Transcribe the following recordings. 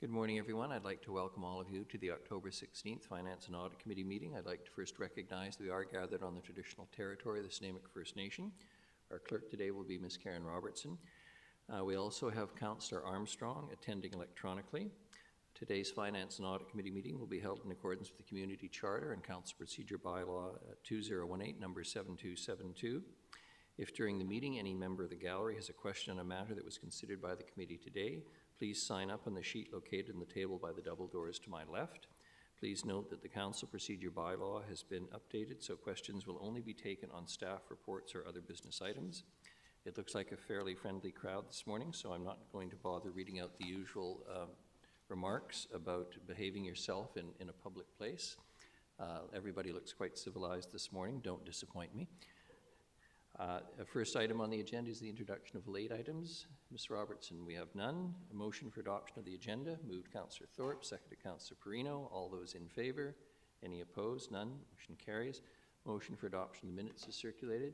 Good morning, everyone. I'd like to welcome all of you to the October 16th Finance and Audit Committee meeting. I'd like to first recognize that we are gathered on the traditional territory of the Snuneymuxw First Nation. Our clerk today will be Ms. Karen Robertson. We also have Councillor Armstrong attending electronically. Today's Finance and Audit Committee meeting will be held in accordance with the Community Charter and Council Procedure Bylaw 2018, number 7272. If during the meeting any member of the gallery has a question on a matter that was considered by the committee today, please sign up on the sheet located in the table by the double doors to my left. Please note that the Council Procedure Bylaw has been updated, so questions will only be taken on staff reports or other business items. It looks like a fairly friendly crowd this morning, so I'm not going to bother reading out the usual remarks about behaving yourself in a public place. Everybody looks quite civilized this morning. Don't disappoint me. First item on the agenda is the introduction of late items. Ms. Robertson, we have none. A motion for adoption of the agenda. Moved Councillor Thorpe, seconded Councillor Perino. All those in favor? Any opposed? None. Motion carries. Motion for adoption of the minutes is circulated.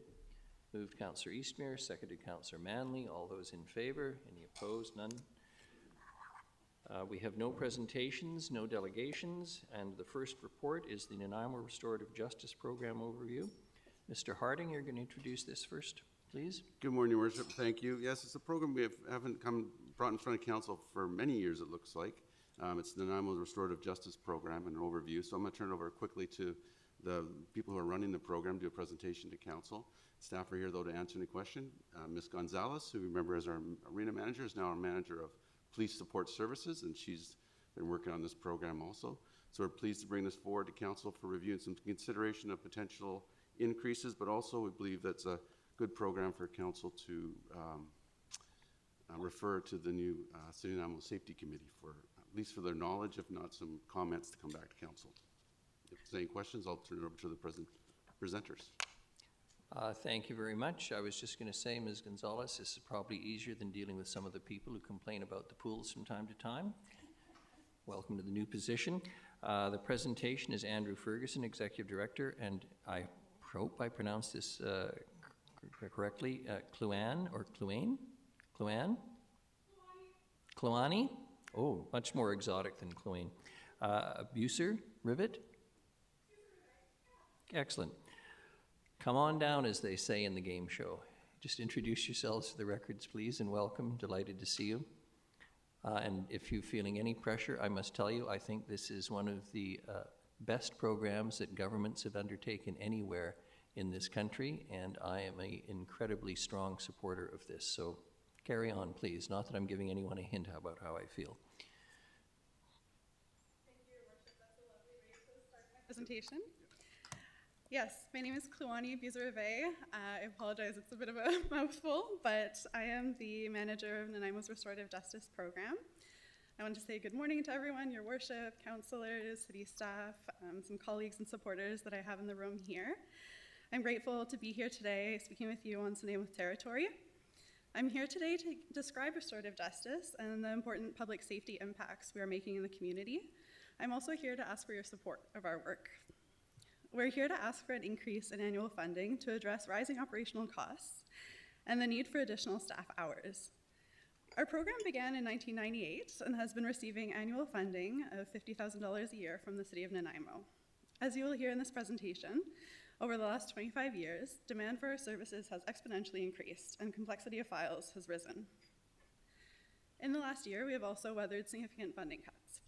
Moved Councillor Eastmere, seconded Councillor Manley. All those in favor? Any opposed? None. We have no presentations, no delegations, and the first report is the Nanaimo Restorative Justice Program overview. Mr. Harding, you're going to introduce this first, please. Good morning, Your Worship. Thank you. Yes, it's a program we haven't brought in front of Council for many years, it looks like. It's the Nanaimo Restorative Justice Program and an overview. So I'm going to turn it over quickly to the people who are running the program, do a presentation to Council. Staff are here, though, to answer any question. Ms. Gonzalez, who we remember as our arena manager, is now our manager of Police Support Services, and she's been working on this program also. So we're pleased to bring this forward to Council for review and some consideration of potential increases, but also we believe that's a good program for Council to refer to the new City of Nanaimo Safety Committee for, at least for their knowledge, if not some comments to come back to Council. If there's any questions, I'll turn it over to the presenters. Thank you very much. I was just going to say, Ms. Gonzalez, this is probably easier than dealing with some of the people who complain about the pools from time to time. Welcome to the new position. The presentation is Andrew Ferguson, Executive Director, and I hope I pronounced this correctly, Kluane or Kluane? Kluane? Kluani? Oh, much more exotic than Kluane. Buser, Rivet? Excellent. Come on down, as they say in the game show. Just introduce yourselves for the records, please, and welcome. Delighted to see you. And if you're feeling any pressure, I must tell you, I think this is one of the best programs that governments have undertaken anywhere in this country, and I am an incredibly strong supporter of this. So carry on, please. Not that I'm giving anyone a hint about how I feel. Thank you, Your Worship. That's a lovely way to start my presentation. Yes, my name is Kluane Buser-Rivet. I apologize, it's a bit of a mouthful, but I am the manager of Nanaimo's Restorative Justice Program. I want to say good morning to everyone, Your Worship, councillors, city staff, some colleagues and supporters that I have in the room here. I'm grateful to be here today speaking with you on Snuneymuxw territory. I'm here today to describe restorative justice and the important public safety impacts we are making in the community. I'm also here to ask for your support of our work. We're here to ask for an increase in annual funding to address rising operational costs and the need for additional staff hours. Our program began in 1998 and has been receiving annual funding of $50,000 a year from the City of Nanaimo. As you will hear in this presentation, over the last 25 years, demand for our services has exponentially increased and complexity of files has risen. In the last year, we have also weathered significant funding cuts.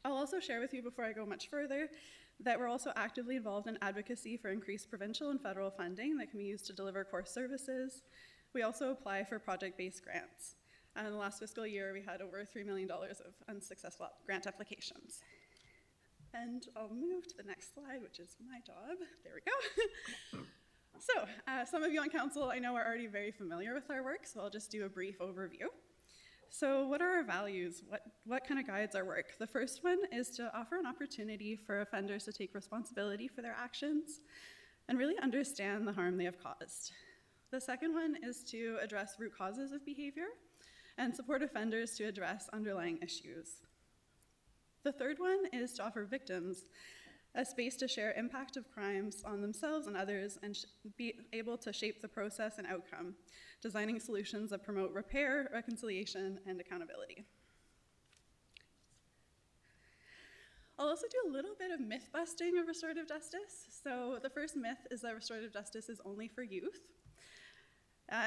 I'll also share with you before I go much further that we're also actively involved in advocacy for increased provincial and federal funding that can be used to deliver core services. We also apply for project-based grants. And in the last fiscal year, we had over $3 million of unsuccessful grant applications. And I'll move to the next slide, which is my job. There we go. So, some of you on council I know are already very familiar with our work, so I'll just do a brief overview. So what are our values? What kind of guides our work? The first one is to offer an opportunity for offenders to take responsibility for their actions and really understand the harm they have caused. The second one is to address root causes of behavior and support offenders to address underlying issues. The third one is to offer victims a space to share impact of crimes on themselves and others and be able to shape the process and outcome, designing solutions that promote repair, reconciliation, and accountability. I'll also do a little bit of myth busting of restorative justice. So the first myth is that restorative justice is only for youth.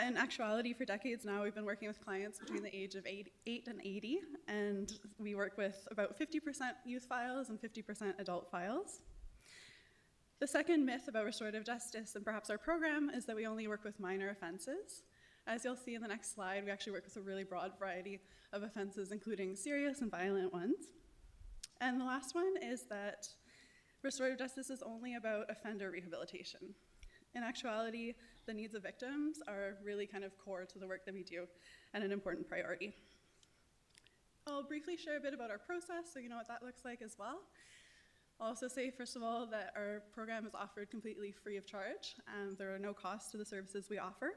In actuality, for decades now, we've been working with clients between the age of 8 and 80, and we work with about 50% youth files and 50% adult files. The second myth about restorative justice and perhaps our program is that we only work with minor offenses. As you'll see in the next slide, we actually work with a really broad variety of offenses, including serious and violent ones. And the last one is that restorative justice is only about offender rehabilitation. In actuality, the needs of victims are really kind of core to the work that we do and an important priority. I'll briefly share a bit about our process so you know what that looks like as well. I'll also say, first of all, that our program is offered completely free of charge. There are no costs to the services we offer.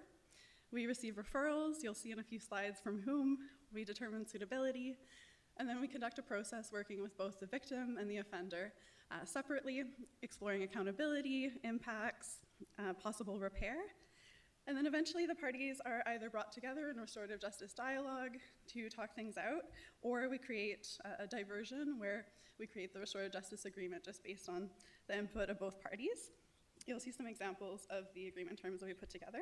We receive referrals, you'll see in a few slides from whom, we determine suitability, and then we conduct a process working with both the victim and the offender separately, exploring accountability, impacts, possible repair. And then eventually the parties are either brought together in restorative justice dialogue to talk things out, or we create a diversion where we create the restorative justice agreement just based on the input of both parties. You'll see some examples of the agreement terms that we put together.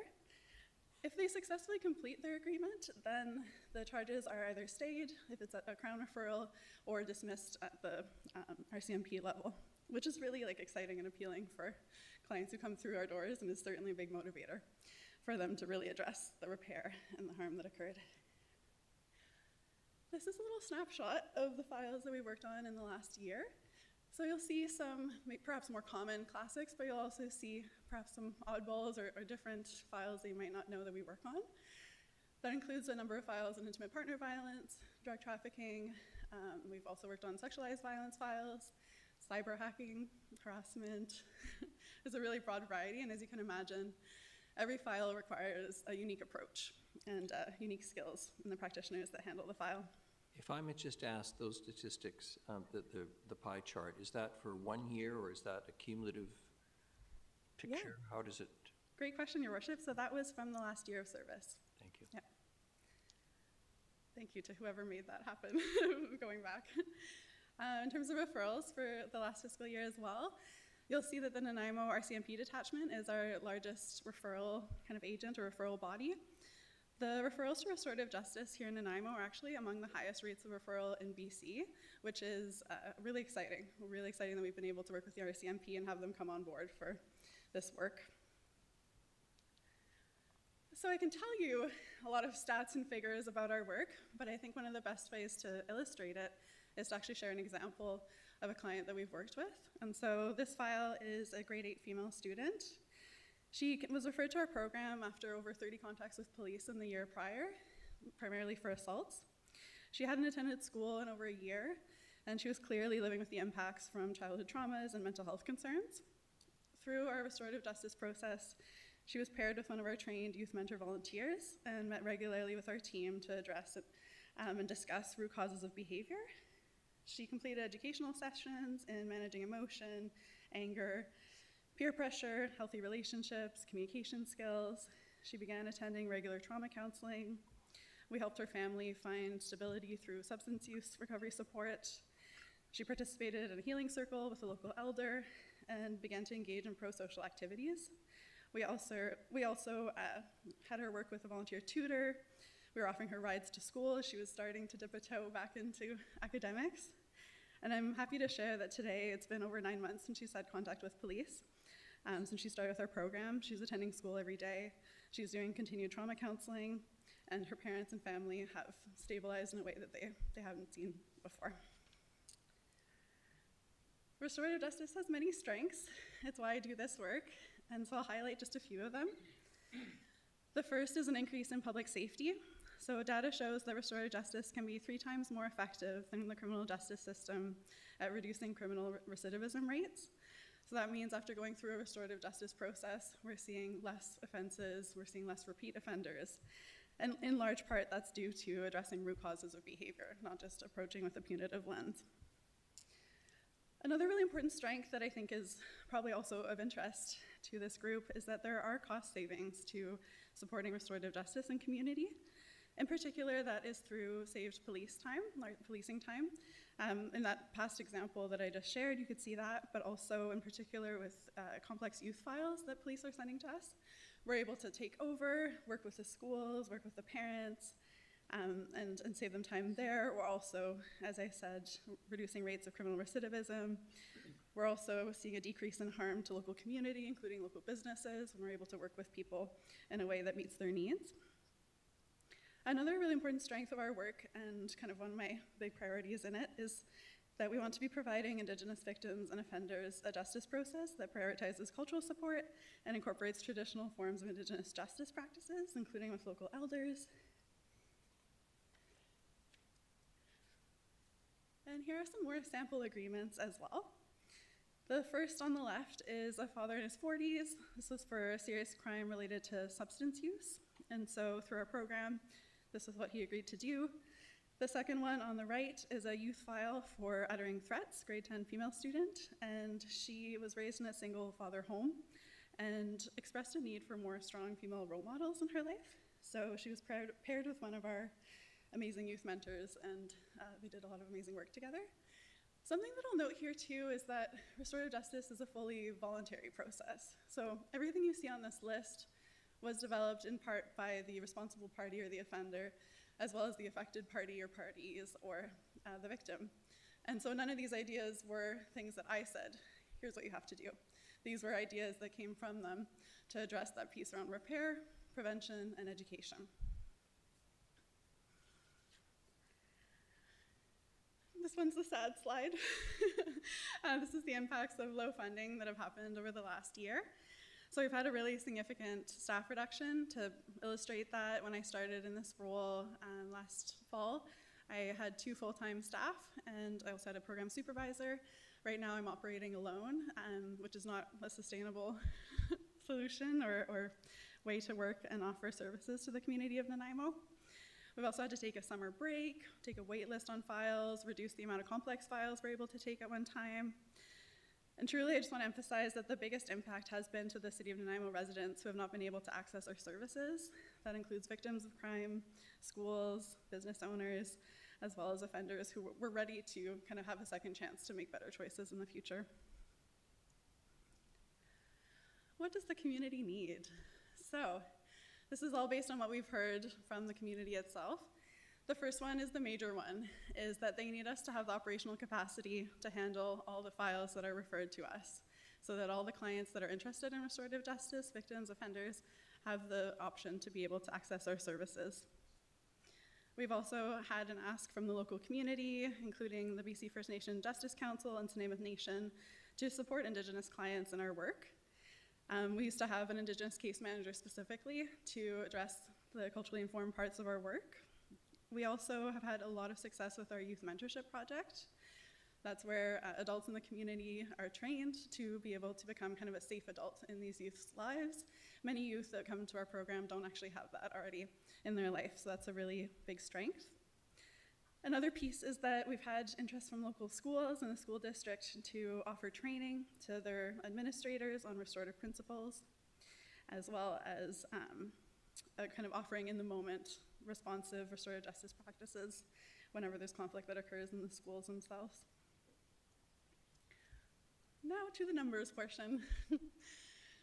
If they successfully complete their agreement, then the charges are either stayed, if it's a Crown referral, or dismissed at the RCMP level, which is really exciting and appealing for clients who come through our doors and is certainly a big motivator for them to really address the repair and the harm that occurred. This is a little snapshot of the files that we worked on in the last year. So you'll see some perhaps more common classics, but you'll also see perhaps some oddballs or different files that you might not know that we work on. That includes a number of files on intimate partner violence, drug trafficking. We've also worked on sexualized violence files, cyber hacking, harassment. There's a really broad variety, and as you can imagine, every file requires a unique approach and unique skills in the practitioners that handle the file. If I might just ask, those statistics, the pie chart, is that for 1 year or is that a cumulative picture? Yeah. How does it? Great question, Your Worship. So that was from the last year of service. Thank you. Yeah. Thank you to whoever made that happen, going back. In terms of referrals for the last fiscal year as well, you'll see that the Nanaimo RCMP detachment is our largest referral kind of agent or referral body. The referrals to restorative justice here in Nanaimo are actually among the highest rates of referral in BC, which is really exciting. Really exciting that we've been able to work with the RCMP and have them come on board for this work. So I can tell you a lot of stats and figures about our work, but I think one of the best ways to illustrate it is to actually share an example of a client that we've worked with. And so this file is a grade 8 female student. She was referred to our program after over 30 contacts with police in the year prior, primarily for assaults. She hadn't attended school in over a year, and she was clearly living with the impacts from childhood traumas and mental health concerns. Through our restorative justice process, she was paired with one of our trained youth mentor volunteers and met regularly with our team to address and discuss root causes of behavior. She completed educational sessions in managing emotion, anger, peer pressure, healthy relationships, communication skills. She began attending regular trauma counseling. We helped her family find stability through substance use recovery support. She participated in a healing circle with a local elder and began to engage in pro-social activities. We also had her work with a volunteer tutor. We were offering her rides to school as she was starting to dip a toe back into academics. And I'm happy to share that today it's been over 9 months since she's had contact with police. Since she started with our program, she's attending school every day. She's doing continued trauma counseling, and her parents and family have stabilized in a way that they haven't seen before. Restorative justice has many strengths. It's why I do this work, and so I'll highlight just a few of them. The first is an increase in public safety. So data shows that restorative justice can be 3 times more effective than the criminal justice system at reducing criminal recidivism rates. So that means after going through a restorative justice process, we're seeing less offenses, we're seeing less repeat offenders. And in large part, that's due to addressing root causes of behavior, not just approaching with a punitive lens. Another really important strength that I think is probably also of interest to this group is that there are cost savings to supporting restorative justice in community. In particular, that is through saved police time, or policing time. In that past example that I just shared, you could see that, but also in particular with complex youth files that police are sending to us. We're able to take over, work with the schools, work with the parents, and save them time there. We're also, as I said, reducing rates of criminal recidivism. We're also seeing a decrease in harm to local community, including local businesses, and we're able to work with people in a way that meets their needs. Another really important strength of our work, and kind of one of my big priorities in it, is that we want to be providing Indigenous victims and offenders a justice process that prioritizes cultural support and incorporates traditional forms of Indigenous justice practices, including with local elders. And here are some more sample agreements as well. The first on the left is a father in his 40s. This was for a serious crime related to substance use. And so through our program, this is what he agreed to do. The second one on the right is a youth file for uttering threats, grade 10 female student. And she was raised in a single father home and expressed a need for more strong female role models in her life. So she was paired with one of our amazing youth mentors, and we did a lot of amazing work together. Something that I'll note here too is that restorative justice is a fully voluntary process. So everything you see on this list was developed in part by the responsible party or the offender, as well as the affected party or parties or the victim. And so none of these ideas were things that I said, here's what you have to do. These were ideas that came from them to address that piece around repair, prevention, and education. This one's the sad slide. This is the impacts of low funding that have happened over the last year. So we've had a really significant staff reduction. To illustrate that, when I started in this role last fall, I had 2 full-time staff, and I also had a program supervisor. Right now I'm operating alone, which is not a sustainable solution or way to work and offer services to the community of Nanaimo. We've also had to take a summer break, take a wait list on files, reduce the amount of complex files we're able to take at one time. And truly, I just want to emphasize that the biggest impact has been to the City of Nanaimo residents who have not been able to access our services. That includes victims of crime, schools, business owners, as well as offenders who were ready to kind of have a second chance to make better choices in the future. What does the community need? So, this is all based on what we've heard from the community itself. The first one is the major one, is that they need us to have the operational capacity to handle all the files that are referred to us, so that all the clients that are interested in restorative justice, victims, offenders, have the option to be able to access our services. We've also had an ask from the local community, including the BC First Nation Justice Council and Namath Nation, to support Indigenous clients in our work. We used to have an Indigenous case manager specifically to address the culturally informed parts of our work. We also have had a lot of success with our youth mentorship project. That's where adults in the community are trained to be able to become kind of a safe adult in these youth's lives. Many youth that come to our program don't actually have that already in their life, so that's a really big strength. Another piece is that we've had interest from local schools and the school district to offer training to their administrators on restorative principles, as well as a kind of offering in the moment responsive restorative justice practices whenever there's conflict that occurs in the schools themselves. Now to the numbers portion.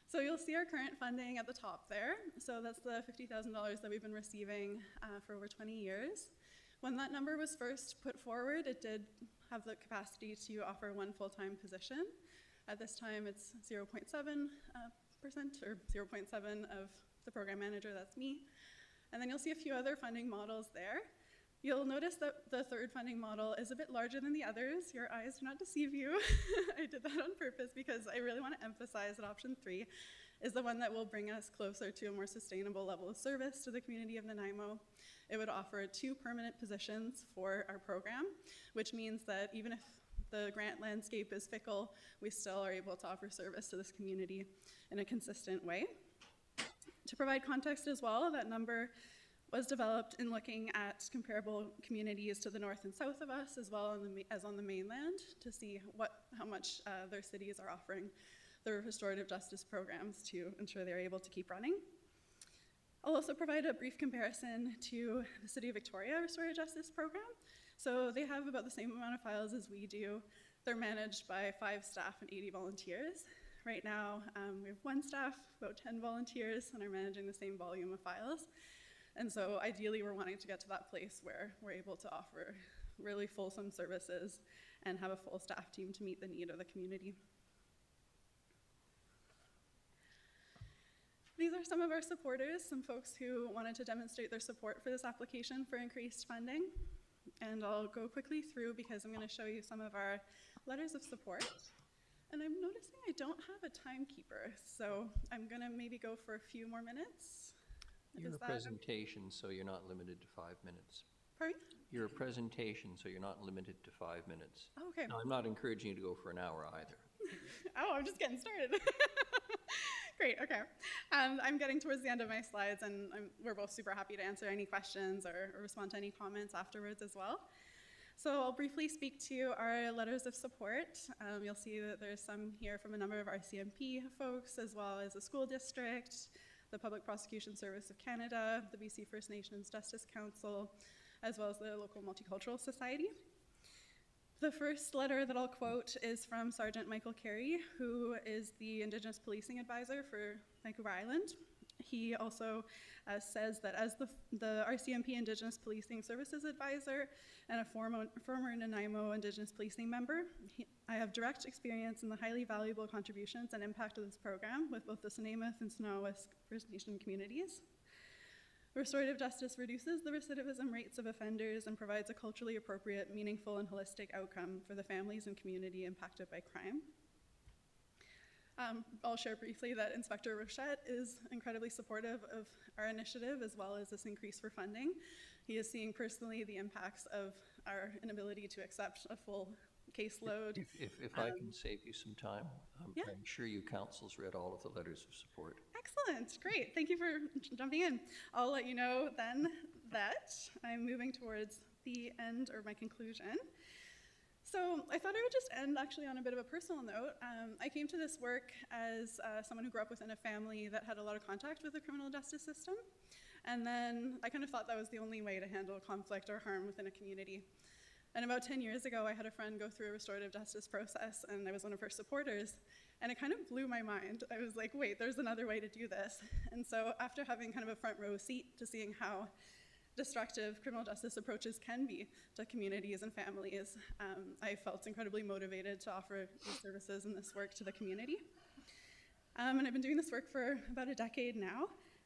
So you'll see our current funding at the top there. So that's the $50,000 that we've been receiving for over 20 years. When that number was first put forward, it did have the capacity to offer 1 full-time position. At this time, it's 0.7% or 0.7 of the program manager, that's me. And then you'll see a few other funding models there. You'll notice that the third funding model is a bit larger than the others. Your eyes do not deceive you. I did that on purpose because I really want to emphasize that option 3 is the one that will bring us closer to a more sustainable level of service to the community of Nanaimo. It would offer 2 permanent positions for our program, which means that even if the grant landscape is fickle, we still are able to offer service to this community in a consistent way. To provide context as well, that number was developed in looking at comparable communities to the north and south of us, as well as on the mainland, to see how much their cities are offering their restorative justice programs to ensure they're able to keep running. I'll also provide a brief comparison to the City of Victoria Restorative Justice Program. So they have about the same amount of files as we do. They're managed by 5 staff and 80 volunteers. Right now, we have 1 staff, about 10 volunteers, and are managing the same volume of files. And so ideally, we're wanting to get to that place where we're able to offer really fulsome services and have a full staff team to meet the need of the community. These are some of our supporters, some folks who wanted to demonstrate their support for this application for increased funding. And I'll go quickly through because I'm going to show you some of our letters of support. And I'm noticing I don't have a timekeeper, so I'm going to maybe go for a few more minutes. You're a presentation, so you're not limited to 5 minutes. Pardon? You're a presentation, so you're not limited to 5 minutes. Oh, okay. No, I'm not encouraging you to go for an hour either. Oh, I'm just getting started. Great, okay. I'm getting towards the end of my slides, and we're both super happy to answer any questions or respond to any comments afterwards as well. So I'll briefly speak to our letters of support. You'll see that there's some here from a number of RCMP folks, as well as the school district, the Public Prosecution Service of Canada, the BC First Nations Justice Council, as well as the local Multicultural Society. The first letter that I'll quote is from Sergeant Michael Carey, who is the Indigenous Policing Advisor for Vancouver Island. He also says that as the RCMP Indigenous Policing Services Advisor and a former Nanaimo Indigenous Policing member, I have direct experience in the highly valuable contributions and impact of this program with both the Snuneymuxw and Snawas First Nation communities. Restorative justice reduces the recidivism rates of offenders and provides a culturally appropriate, meaningful, and holistic outcome for the families and community impacted by crime. I'll share briefly that Inspector Rochette is incredibly supportive of our initiative as well as this increase for funding. He is seeing personally the impacts of our inability to accept a full caseload. If I can save you some time, Yeah. I'm sure you council's read all of the letters of support. Excellent, great. Thank you for jumping in. I'll let you know then that I'm moving towards the end or my conclusion. So I thought I would just end actually on a bit of a personal note. I came to this work as someone who grew up within a family that had a lot of contact with the criminal justice system. And then I kind of thought that was the only way to handle conflict or harm within a community. And about 10 years ago, I had a friend go through a restorative justice process, and I was one of her supporters. And it kind of blew my mind. I was like, wait, there's another way to do this. And so after having kind of a front row seat to seeing how destructive criminal justice approaches can be to communities and families, I felt incredibly motivated to offer these services and this work to the community. And I've been doing this work for about a decade now.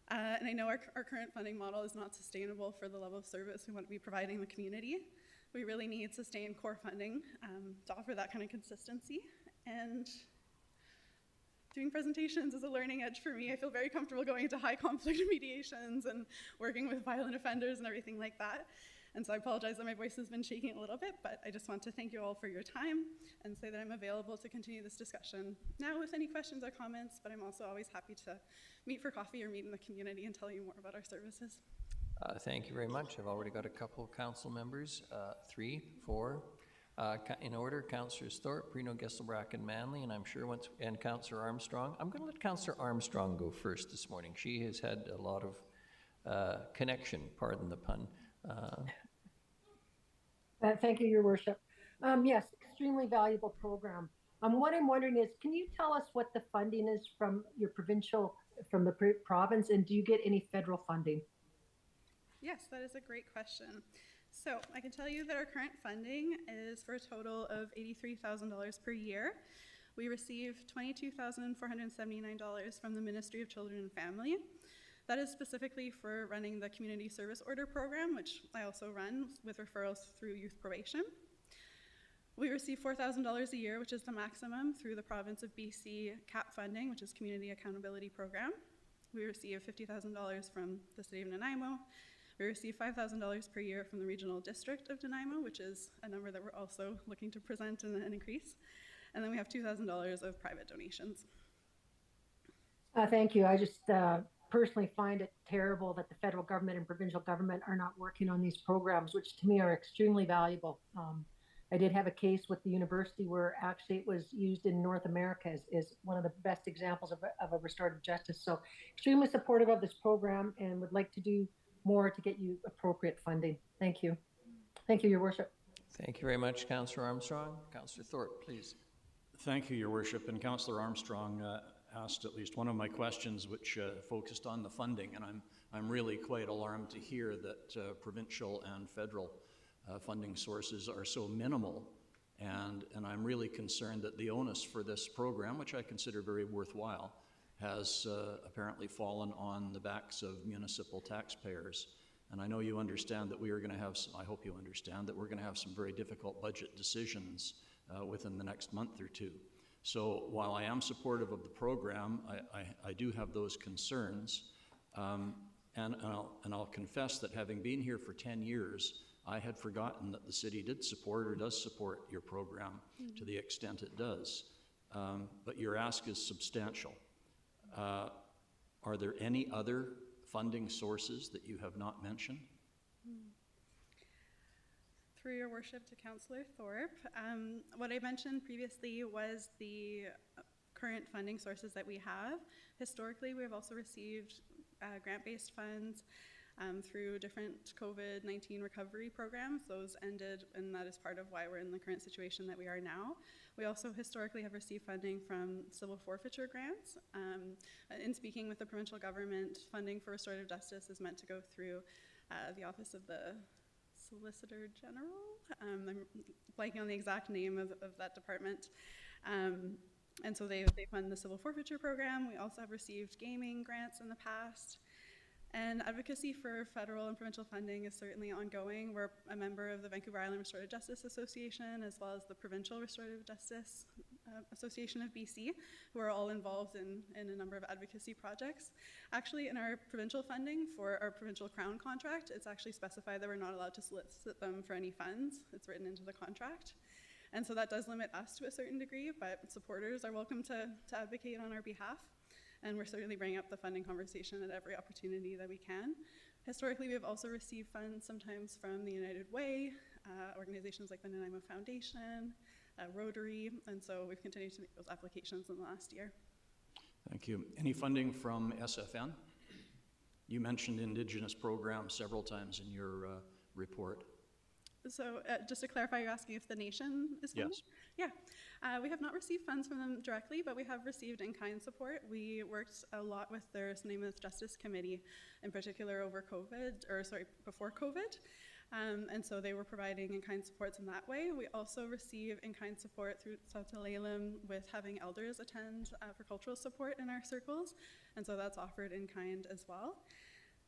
And I know our current funding model is not sustainable for the level of service we want to be providing the community. We really need sustained core funding to offer that kind of consistency. And doing presentations is a learning edge for me. I feel very comfortable going into high conflict mediations and working with violent offenders and everything like that. And so I apologize that my voice has been shaking a little bit, but I just want to thank you all for your time and say that I'm available to continue this discussion now with any questions or comments, but I'm also always happy to meet for coffee or meet in the community and tell you more about our services. Thank you very much. I've already got a couple of council members, 3, 4. In order, Councillors Thorpe, Reno, Gesselbrack, and Manley, and I'm sure and Councillor Armstrong. I'm going to let Councillor Armstrong go first this morning. She has had a lot of connection, pardon the pun. Thank you, Your Worship. Yes, extremely valuable program. What I'm wondering is, can you tell us what the funding is from your from the province, and do you get any federal funding? Yes, that is a great question. So I can tell you that our current funding is for a total of $83,000 per year. We receive $22,479 from the Ministry of Children and Family. That is specifically for running the Community Service Order Program, which I also run with referrals through youth probation. We receive $4,000 a year, which is the maximum through the province of BC CAP funding, which is Community Accountability Program. We receive $50,000 from the city of Nanaimo. We receive $5,000 per year from the Regional District of Nanaimo, which is a number that we're also looking to present and increase. And then we have $2,000 of private donations. Thank you. I just personally find it terrible that the federal government and provincial government are not working on these programs, which to me are extremely valuable. I did have a case with the university where actually it was used in North America as one of the best examples of a restorative justice. So extremely supportive of this program and would like to do more to get you appropriate funding. Thank you. Thank you, Your Worship. Thank you very much, Councillor Armstrong. Councillor Thorpe, please. Thank you, Your Worship. And Councillor Armstrong asked at least one of my questions, which focused on the funding, and I'm really quite alarmed to hear that provincial and federal funding sources are so minimal, and I'm really concerned that the onus for this program, which I consider very worthwhile, has apparently fallen on the backs of municipal taxpayers. And I know you understand that we are going to have, I hope you understand, that we're going to have some very difficult budget decisions within the next month or two. So while I am supportive of the program, I do have those concerns. And I'll confess that having been here for 10 years, I had forgotten that the city did support or does support your program to the extent it does. But your ask is substantial. Are there any other funding sources that you have not mentioned? Through your worship to Councillor Thorpe, what I mentioned previously was the current funding sources that we have. Historically, we have also received grant-based funds through different COVID-19 recovery programs. Those ended, and that is part of why we're in the current situation that we are now. We also historically have received funding from civil forfeiture grants. In speaking with the provincial government, funding for restorative justice is meant to go through the Office of the Solicitor General. I'm blanking on the exact name of that department. And so they fund the civil forfeiture program. We also have received gaming grants in the past. And advocacy for federal and provincial funding is certainly ongoing. We're a member of the Vancouver Island Restorative Justice Association, as well as the Provincial Restorative Justice Association of BC, who are all involved in a number of advocacy projects. Actually, in our provincial funding for our provincial crown contract, it's actually specified that we're not allowed to solicit them for any funds. It's written into the contract. And so that does limit us to a certain degree, but supporters are welcome to advocate on our behalf. And we're certainly bringing up the funding conversation at every opportunity that we can. Historically, we have also received funds sometimes from the United Way, organizations like the Nanaimo Foundation, Rotary, and so we've continued to make those applications in the last year. Thank you. Any funding from SFN? You mentioned Indigenous programs several times in your report. So just to clarify, you're asking if the nation is funded? Yes. Yeah. We have not received funds from them directly, but we have received in-kind support. We worked a lot with their Nanaimo Justice Committee, in particular over COVID, or sorry, before COVID. And so they were providing in-kind supports in that way. We also receive in-kind support through South Tulalip with having elders attend for cultural support in our circles. And so that's offered in-kind as well.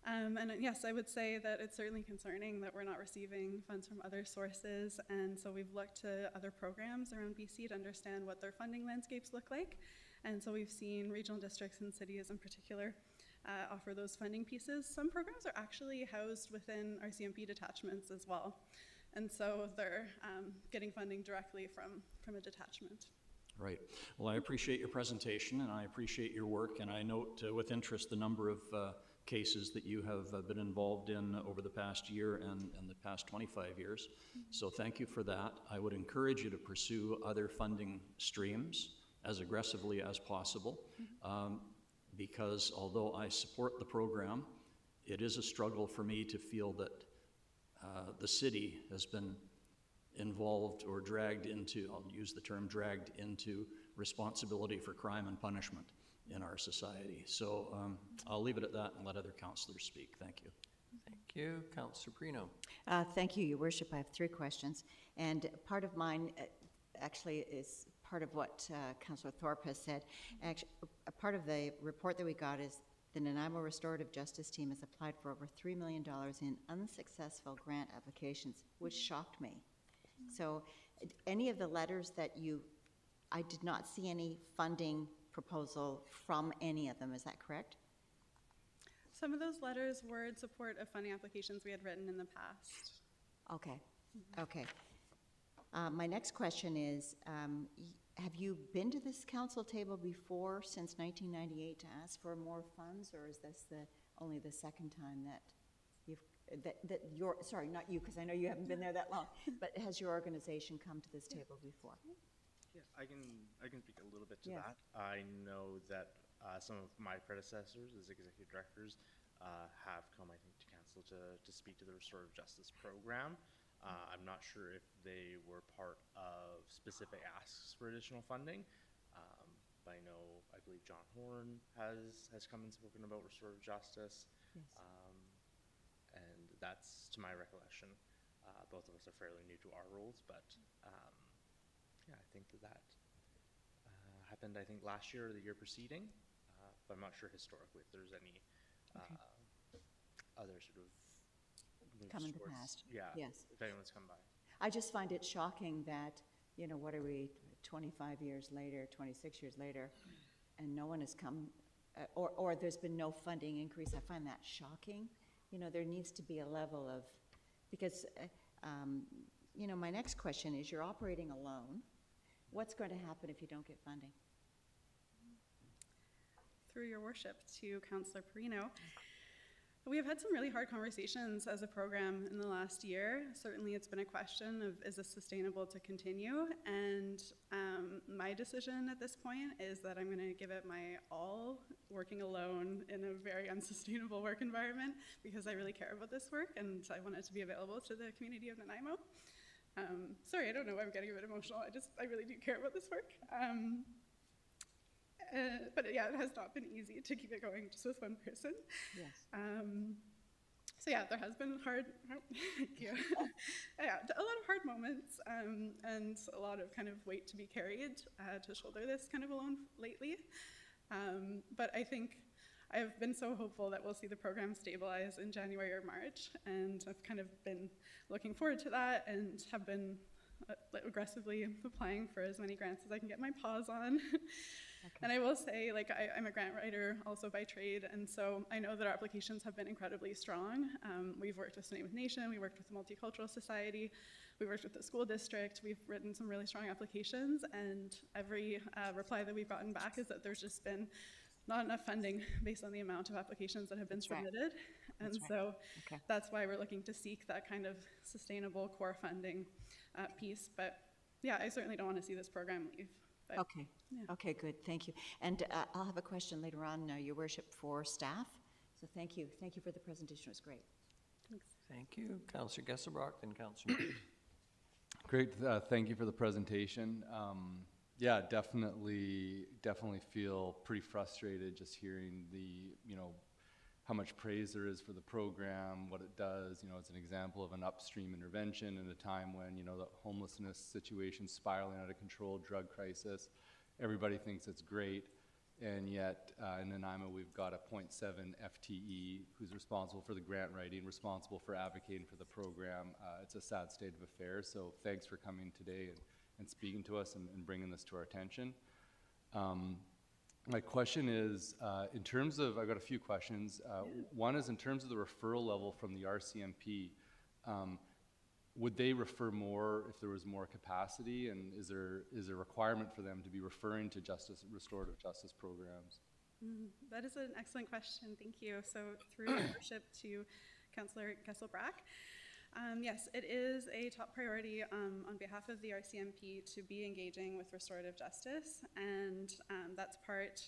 And yes, I would say that it's certainly concerning that we're not receiving funds from other sources, and so we've looked to other programs around BC to understand what their funding landscapes look like. And so we've seen regional districts and cities in particular offer those funding pieces. Some programs are actually housed within our CMP detachments as well, and so they're getting funding directly from a detachment. Right. Well, I appreciate your presentation, and I appreciate your work, and I note with interest the number of cases that you have been involved in over the past year and the past 25 years. So thank you for that. I would encourage you to pursue other funding streams as aggressively as possible, because although I support the program, it is a struggle for me to feel that the city has been involved or dragged into, I'll use the term dragged into, responsibility for crime and punishment in our society. So I'll leave it at that and let other councillors speak. Thank you. Thank you. Councillor Perino. Thank you, Your Worship. I have 3 questions. And part of mine actually is part of what Councillor Thorpe has said. Actually, a part of the report that we got is the Nanaimo Restorative Justice Team has applied for over $3 million in unsuccessful grant applications, which shocked me. So any of the letters that I did not see any funding proposal from any of them, is that correct? Some of those letters were in support of funding applications we had written in the past. Okay, okay. My next question is, have you been to this council table before since 1998 to ask for more funds, or is this only the second time that you've that your, sorry, not you, because I know you haven't been there that long, but has your organization come to this table before? Yeah, I can speak a little bit to Yeah. that. I know that some of my predecessors as executive directors have come, I think, to council to speak to the restorative justice program. I'm not sure if they were part of specific asks for additional funding, but I believe John Horn has come and spoken about restorative justice. Yes. And that's, to my recollection, both of us are fairly new to our roles, but yeah, I think that happened, I think, last year or the year preceding, but I'm not sure historically if there's any other sort of moves Come into towards- past. Yeah, Yes. if anyone's come by. I just find it shocking that, what are we, 25 years later, 26 years later, and no one has come, or there's been no funding increase. I find that shocking. There needs to be a level of, because, my next question is, you're operating alone. What's going to happen if you don't get funding? Through your worship to Councillor Perino, we have had some really hard conversations as a program in the last year. Certainly it's been a question of, is this sustainable to continue? And my decision at this point is that I'm gonna give it my all, working alone in a very unsustainable work environment, because I really care about this work and I want it to be available to the community of Nanaimo. Sorry, I don't know why I'm getting a bit emotional. I really do care about this work. But yeah, it has not been easy to keep it going just with one person. Yes. So yeah, there has been thank you. Yeah, a lot of hard moments and a lot of kind of weight to be carried to shoulder this kind of alone lately. But I think I've been so hopeful that we'll see the program stabilize in January or March, and I've kind of been looking forward to that and have been aggressively applying for as many grants as I can get my paws on. Okay. And I will say, I'm a grant writer also by trade, and so I know that our applications have been incredibly strong. We've worked with Name of the Nation, we worked with the Multicultural Society, we worked with the school district, we've written some really strong applications, and every reply that we've gotten back is that there's just been not enough funding based on the amount of applications that have been submitted. And so that's why we're looking to seek that kind of sustainable core funding piece. But yeah, I certainly don't want to see this program leave. But, okay. Yeah. Okay, good. Thank you. And I'll have a question later on, Your Worship, for staff. So thank you. Thank you for the presentation. It was great. Thanks. Thank you. Councillor Gesselbrock, then Councillor Newt. Great. Thank you for the presentation. Yeah, definitely feel pretty frustrated just hearing how much praise there is for the program, what it does. It's an example of an upstream intervention in a time when, the homelessness situation spiraling out of control, drug crisis. Everybody thinks it's great. And yet, in Nanaimo, we've got a 0.7 FTE who's responsible for the grant writing, responsible for advocating for the program. It's a sad state of affairs. So thanks for coming today and speaking to us and bringing this to our attention. My question is, in terms of, I've got a few questions. One is in terms of the referral level from the RCMP, would they refer more if there was more capacity, and is there a requirement for them to be referring to restorative justice programs? That is an excellent question, thank you. So through your worship to Councillor Gesselbrock, yes, it is a top priority on behalf of the RCMP to be engaging with restorative justice, and that's part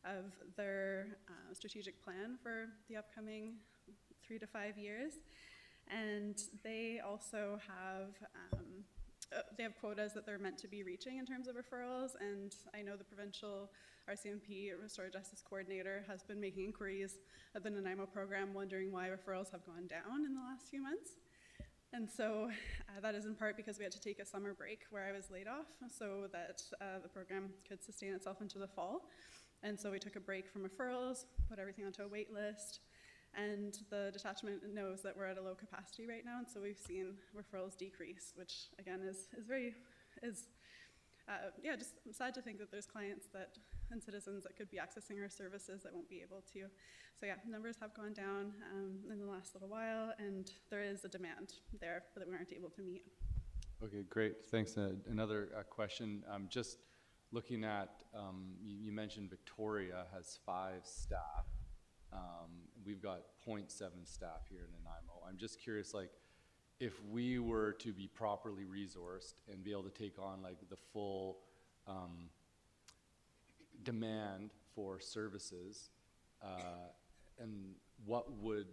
of their strategic plan for the upcoming 3 to 5 years. And they also have they have quotas that they're meant to be reaching in terms of referrals, and I know the provincial RCMP Restorative Justice Coordinator has been making inquiries of the Nanaimo program, wondering why referrals have gone down in the last few months. And so that is in part because we had to take a summer break where I was laid off so that the program could sustain itself into the fall. And so we took a break from referrals, put everything onto a wait list, and the detachment knows that we're at a low capacity right now, and so we've seen referrals decrease, which again is just sad to think that there's clients and citizens that could be accessing our services that won't be able to. So yeah, numbers have gone down in the last little while, and there is a demand there that we aren't able to meet. Okay, great. Thanks. Another question. Just looking at, you mentioned Victoria has 5 staff. We've got 0.7 staff here in Nanaimo. I'm just curious, like, if we were to be properly resourced and be able to take on like the full demand for services, and what would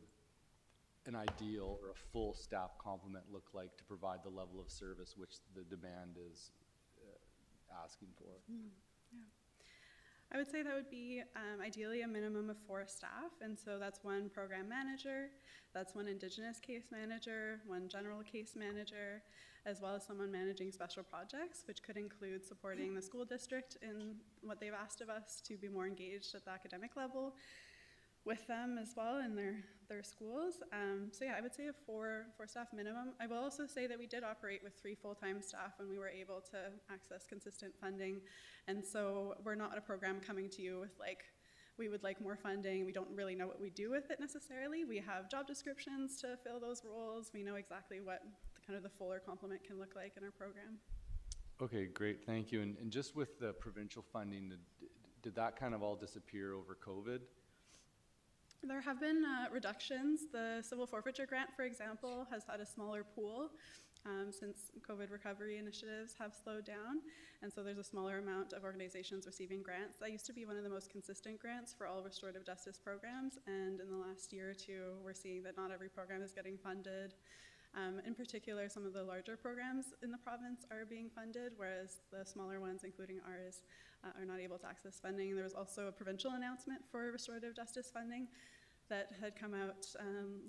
an ideal or a full staff complement look like to provide the level of service which the demand is asking for? Yeah. I would say that would be ideally a minimum of 4 staff, and so that's 1 program manager, that's 1 Indigenous case manager, 1 general case manager, as well as someone managing special projects, which could include supporting the school district in what they've asked of us to be more engaged at the academic level with them as well in their schools. So yeah, I would say a 4 staff minimum. I will also say that we did operate with 3 full-time staff when we were able to access consistent funding. And so we're not a program coming to you with like, we would like more funding. We don't really know what we do with it necessarily. We have job descriptions to fill those roles. We know exactly what kind of the fuller complement can look like in our program. Okay, great, thank you. And just with the provincial funding, did that kind of all disappear over COVID? There have been reductions. The civil forfeiture grant, for example, has had a smaller pool since COVID recovery initiatives have slowed down. And so there's a smaller amount of organizations receiving grants. That used to be one of the most consistent grants for all restorative justice programs. And in the last year or 2, we're seeing that not every program is getting funded. In particular, some of the larger programs in the province are being funded, whereas the smaller ones, including ours, are not able to access funding. There was also a provincial announcement for restorative justice funding that had come out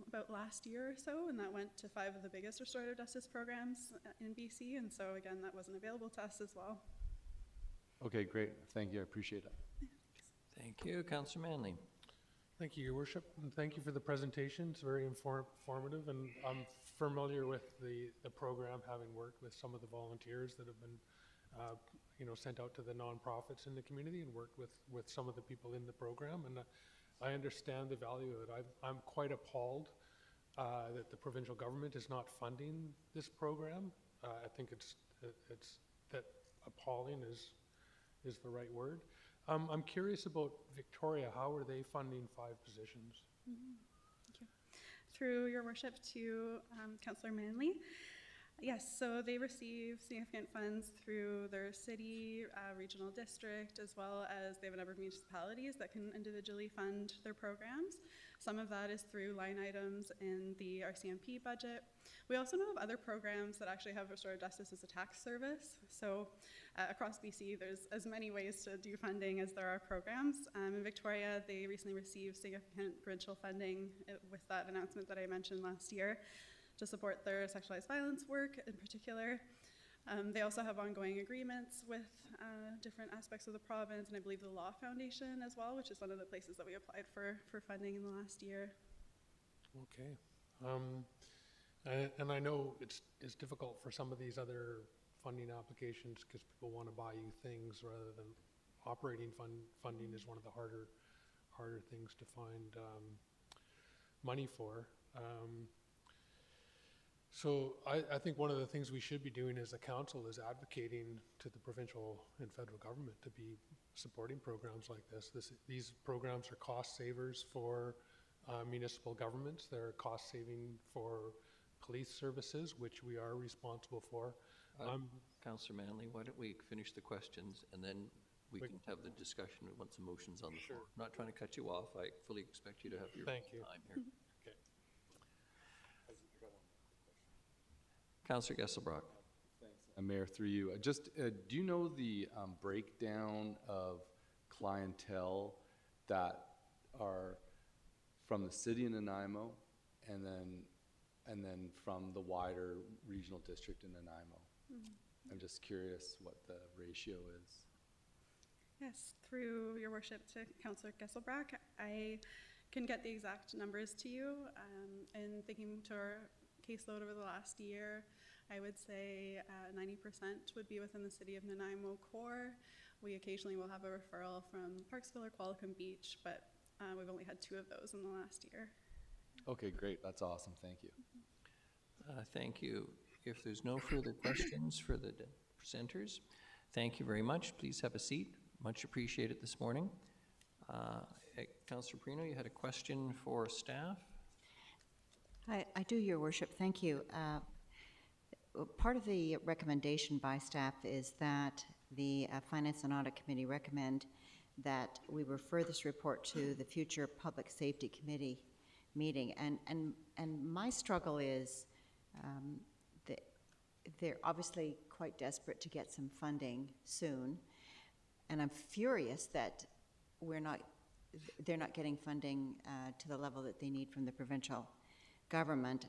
about last year or so, and that went to 5 of the biggest restorative justice programs in BC, and so again, that wasn't available to us as well. Okay, great, thank you, I appreciate it. Thank you. Councillor Manley. Thank you, Your Worship, and thank you for the presentation. It's very informative, and I'm familiar with the program, having worked with some of the volunteers that have been sent out to the nonprofits in the community and worked with some of the people in the program, and I understand the value of it. I'm quite appalled that the provincial government is not funding this program. I think it's that appalling is the right word. I'm curious about Victoria. How are they funding 5 positions? Mm-hmm. Thank you. Through Your Worship to Councillor Manley. Yes, so they receive significant funds through their city, regional district, as well as they have a number of municipalities that can individually fund their programs. Some of that is through line items in the RCMP budget. We also know of other programs that actually have restorative justice as a tax service. So across BC, there's as many ways to do funding as there are programs. In Victoria, they recently received significant provincial funding with that announcement that I mentioned last year to support their sexualized violence work in particular. They also have ongoing agreements with different aspects of the province, and I believe the Law Foundation as well, which is one of the places that we applied for funding in the last year. Okay. And I know it's difficult for some of these other funding applications because people want to buy you things rather than operating funding is one of the harder things to find money for. So I think one of the things we should be doing as a council is advocating to the provincial and federal government to be supporting programs like this. These programs are cost savers for municipal governments. They're cost saving for police services, which we are responsible for. Councillor Manley, why don't we finish the questions and then we can have the discussion once the motion's on the floor. I'm not trying to cut you off. I fully expect you to have your time here. Okay. Councillor Gesselbrock. Thanks. Mayor, through you. Just, do you know the breakdown of clientele that are from the city of Nanaimo and then from the wider regional district in Nanaimo? Mm-hmm. I'm just curious what the ratio is. Yes, through Your Worship to Councillor Gesselbrock, I can get the exact numbers to you. In thinking to our caseload over the last year, I would say 90% would be within the city of Nanaimo core. We occasionally will have a referral from Parksville or Qualicum Beach, but we've only had 2 of those in the last year. Okay, great. That's awesome. Thank you. Thank you. If there's no further questions for the presenters, thank you very much. Please have a seat. Much appreciated this morning. Okay, Councillor Perino, you had a question for staff? I do, Your Worship, thank you. Part of the recommendation by staff is that the Finance and Audit Committee recommend that we refer this report to the future Public Safety Committee meeting. And my struggle is that they're obviously quite desperate to get some funding soon. And I'm furious that they're not getting funding to the level that they need from the provincial government.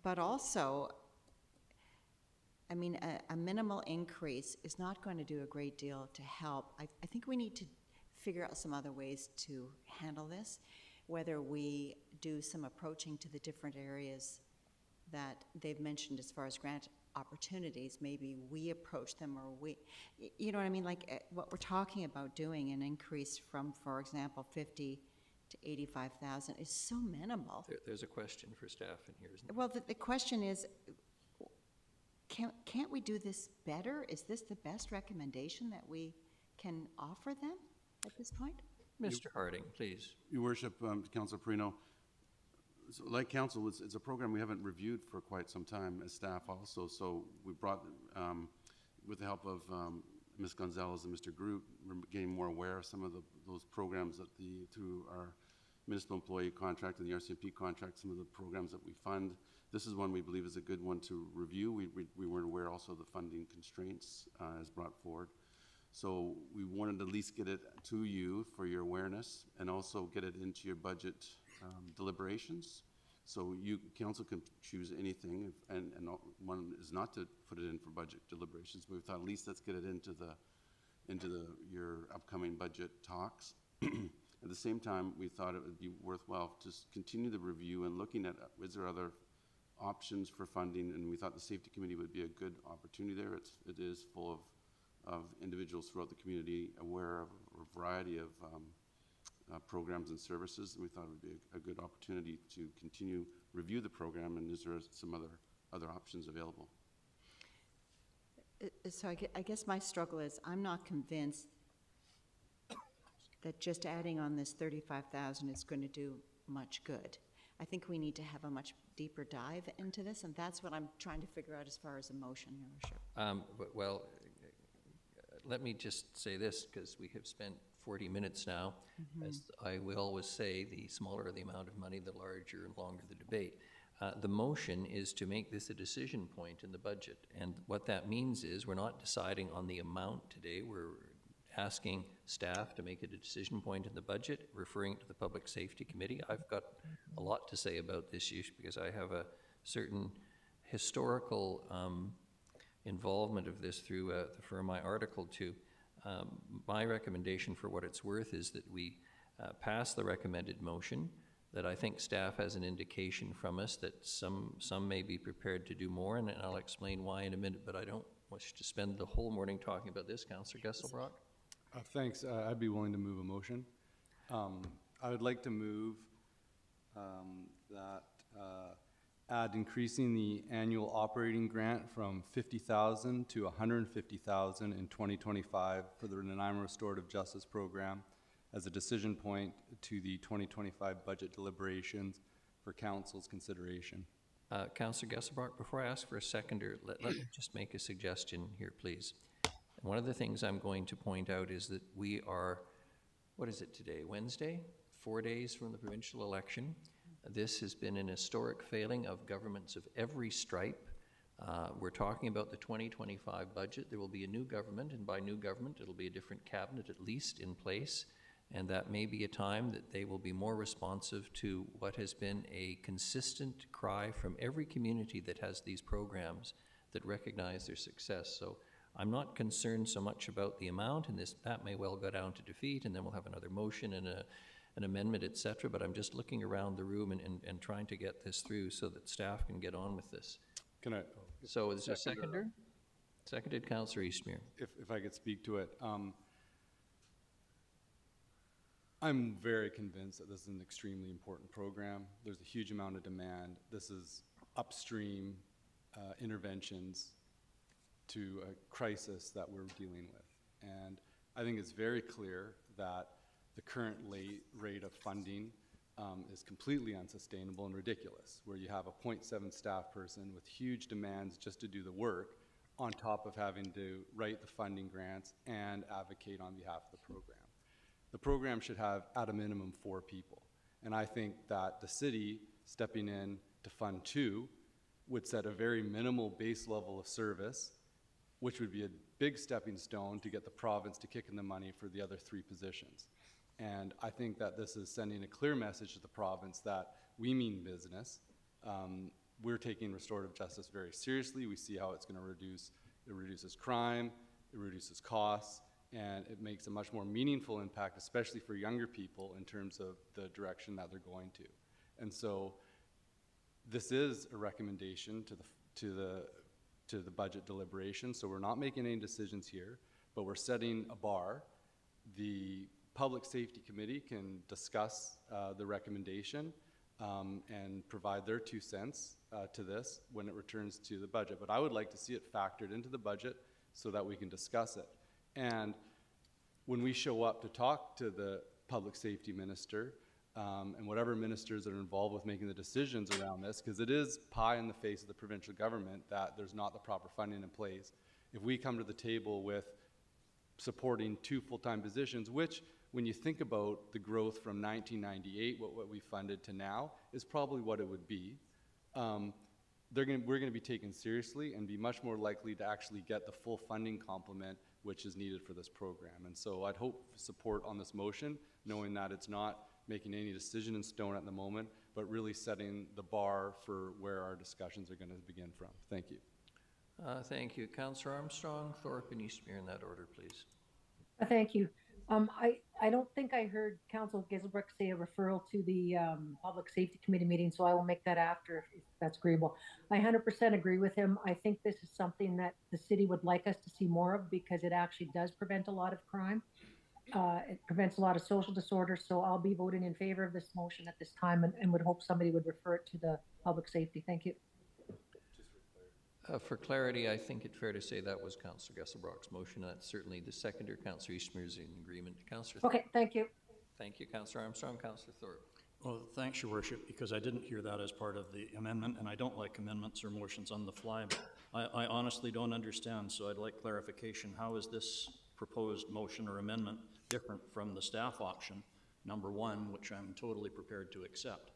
But also, I mean, a minimal increase is not going to do a great deal to help. I think we need to figure out some other ways to handle this, whether we do some approaching to the different areas that they've mentioned as far as grant opportunities. Maybe we approach them, or you know what I mean? Like what we're talking about doing, an increase from, for example, 50 to 85,000 is so minimal. There's a question for staff in here, isn't there? Well, the question is, can't we do this better? Is this the best recommendation that we can offer them at this point? Mr. Harding, please. Your Worship, Councillor Perino, so like council, it's a program we haven't reviewed for quite some time as staff also. So we brought, with the help of Ms. Gonzalez and Mr. Groot, we're getting more aware of some of those programs that through our municipal employee contract and the RCMP contract, some of the programs that we fund. This is one we believe is a good one to review. We weren't aware also of the funding constraints as brought forward. So we wanted to at least get it to you for your awareness and also get it into your budget deliberations. So you, council, can choose anything, and one is not to put it in for budget deliberations, but we thought at least let's get it into your upcoming budget talks. At the same time, we thought it would be worthwhile to continue the review and looking at, is there other options for funding, and we thought the safety committee would be a good opportunity there. It is full of individuals throughout the community aware of a variety of programs and services, and we thought it would be a good opportunity to continue review the program, and is there some other options available? So I guess my struggle is I'm not convinced that just adding on this 35,000 is going to do much good. I think we need to have a much deeper dive into this, and that's what I'm trying to figure out as far as a motion, Your Worship. Well, let me just say this, because we have spent 40 minutes now. As I will always say, the smaller the amount of money, the larger and longer the debate. The motion is to make this a decision point in the budget, and what that means is we're not deciding on the amount today. We're asking staff to make it a decision point in the budget, referring it to the Public Safety Committee. I've got a lot to say about this issue because I have a certain historical involvement of this through the firm I articled to. My recommendation, for what it's worth, is that we pass the recommended motion, that I think staff has an indication from us that some may be prepared to do more, and I'll explain why in a minute, but I don't wish to spend the whole morning talking about this. Councillor Gesselbrock? Thanks. I'd be willing to move a motion. I would like to move that add increasing the annual operating grant from $50,000 to $150,000 in 2025 for the Nanaimo Restorative Justice Program as a decision point to the 2025 budget deliberations for council's consideration. Councillor Gesselbrock, before I ask for a seconder, let me just make a suggestion here, please. One of the things I'm going to point out is that we are, what is it today, Wednesday? 4 days from the provincial election. This has been an historic failing of governments of every stripe. We're talking about the 2025 budget. There will be a new government, and by new government, it'll be a different cabinet at least in place, and that may be a time that they will be more responsive to what has been a consistent cry from every community that has these programs that recognize their success. So I'm not concerned so much about the amount, and that may well go down to defeat, and then we'll have another motion and an amendment, etc. But I'm just looking around the room and trying to get this through so that staff can get on with this. Can I? So is there a seconder? Seconded, Councillor Eastmere. If I could speak to it. I'm very convinced that this is an extremely important program. There's a huge amount of demand. This is upstream interventions to a crisis that we're dealing with. And I think it's very clear that the current rate of funding is completely unsustainable and ridiculous, where you have a 0.7 staff person with huge demands just to do the work, on top of having to write the funding grants and advocate on behalf of the program. The program should have, at a minimum, 4 people. And I think that the city stepping in to fund 2 would set a very minimal base level of service, which would be a big stepping stone to get the province to kick in the money for the other 3 positions. And I think that this is sending a clear message to the province that we mean business. We're taking restorative justice very seriously. We see how it's going to reduces crime, it reduces costs, and it makes a much more meaningful impact, especially for younger people, in terms of the direction that they're going to. And so this is a recommendation to the budget deliberation. So we're not making any decisions here, but we're setting a bar. The Public Safety Committee can discuss the recommendation and provide their 2 cents to this when it returns to the budget. But I would like to see it factored into the budget so that we can discuss it. And when we show up to talk to the Public Safety Minister and whatever ministers that are involved with making the decisions around this, because it is pie in the face of the provincial government that there's not the proper funding in place. If we come to the table with supporting 2 full-time positions, which when you think about the growth from 1998, what we funded to now, is probably what it would be. We're going to be taken seriously and be much more likely to actually get the full funding complement which is needed for this program. And so I'd hope for support on this motion, knowing that it's not making any decision in stone at the moment, but really setting the bar for where our discussions are going to begin from. Thank you. Thank you. Councillor Armstrong, Thorpe, and Eastmere in that order, please. Thank you. I don't think I heard Councillor Giselbrecht say a referral to the Public Safety Committee meeting, so I will make that after if that's agreeable. I 100% agree with him. I think this is something that the city would like us to see more of because it actually does prevent a lot of crime. It prevents a lot of social disorders, so I'll be voting in favor of this motion at this time and would hope somebody would refer it to the Public Safety. Thank you. For clarity, I think it's fair to say that was Councillor Gesselbrock's motion. That's certainly the seconder. Councillor Eastmere is in agreement. Councillor Thorpe. Okay, thank you. Thank you, Councillor Armstrong. Councillor Thorpe. Well, thanks, Your Worship, because I didn't hear that as part of the amendment, and I don't like amendments or motions on the fly. But I honestly don't understand, so I'd like clarification. How is this proposed motion or amendment different from the staff option, number 1, which I'm totally prepared to accept?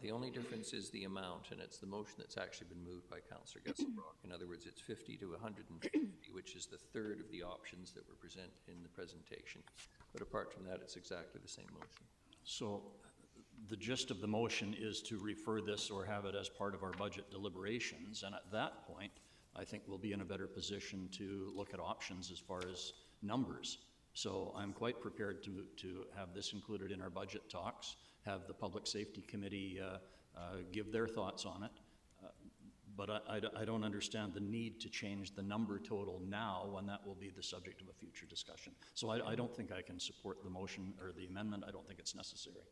The only difference is the amount, and it's the motion that's actually been moved by Councillor Gesselbrock. In other words, it's 50 to 150, which is the third of the options that were present in the presentation. But apart from that, it's exactly the same motion. So the gist of the motion is to refer this or have it as part of our budget deliberations, and at that point, I think we'll be in a better position to look at options as far as numbers. So I'm quite prepared to have this included in our budget talks, have the Public Safety Committee give their thoughts on it. But I don't understand the need to change the number total now when that will be the subject of a future discussion. So I don't think I can support the motion or the amendment. I don't think it's necessary.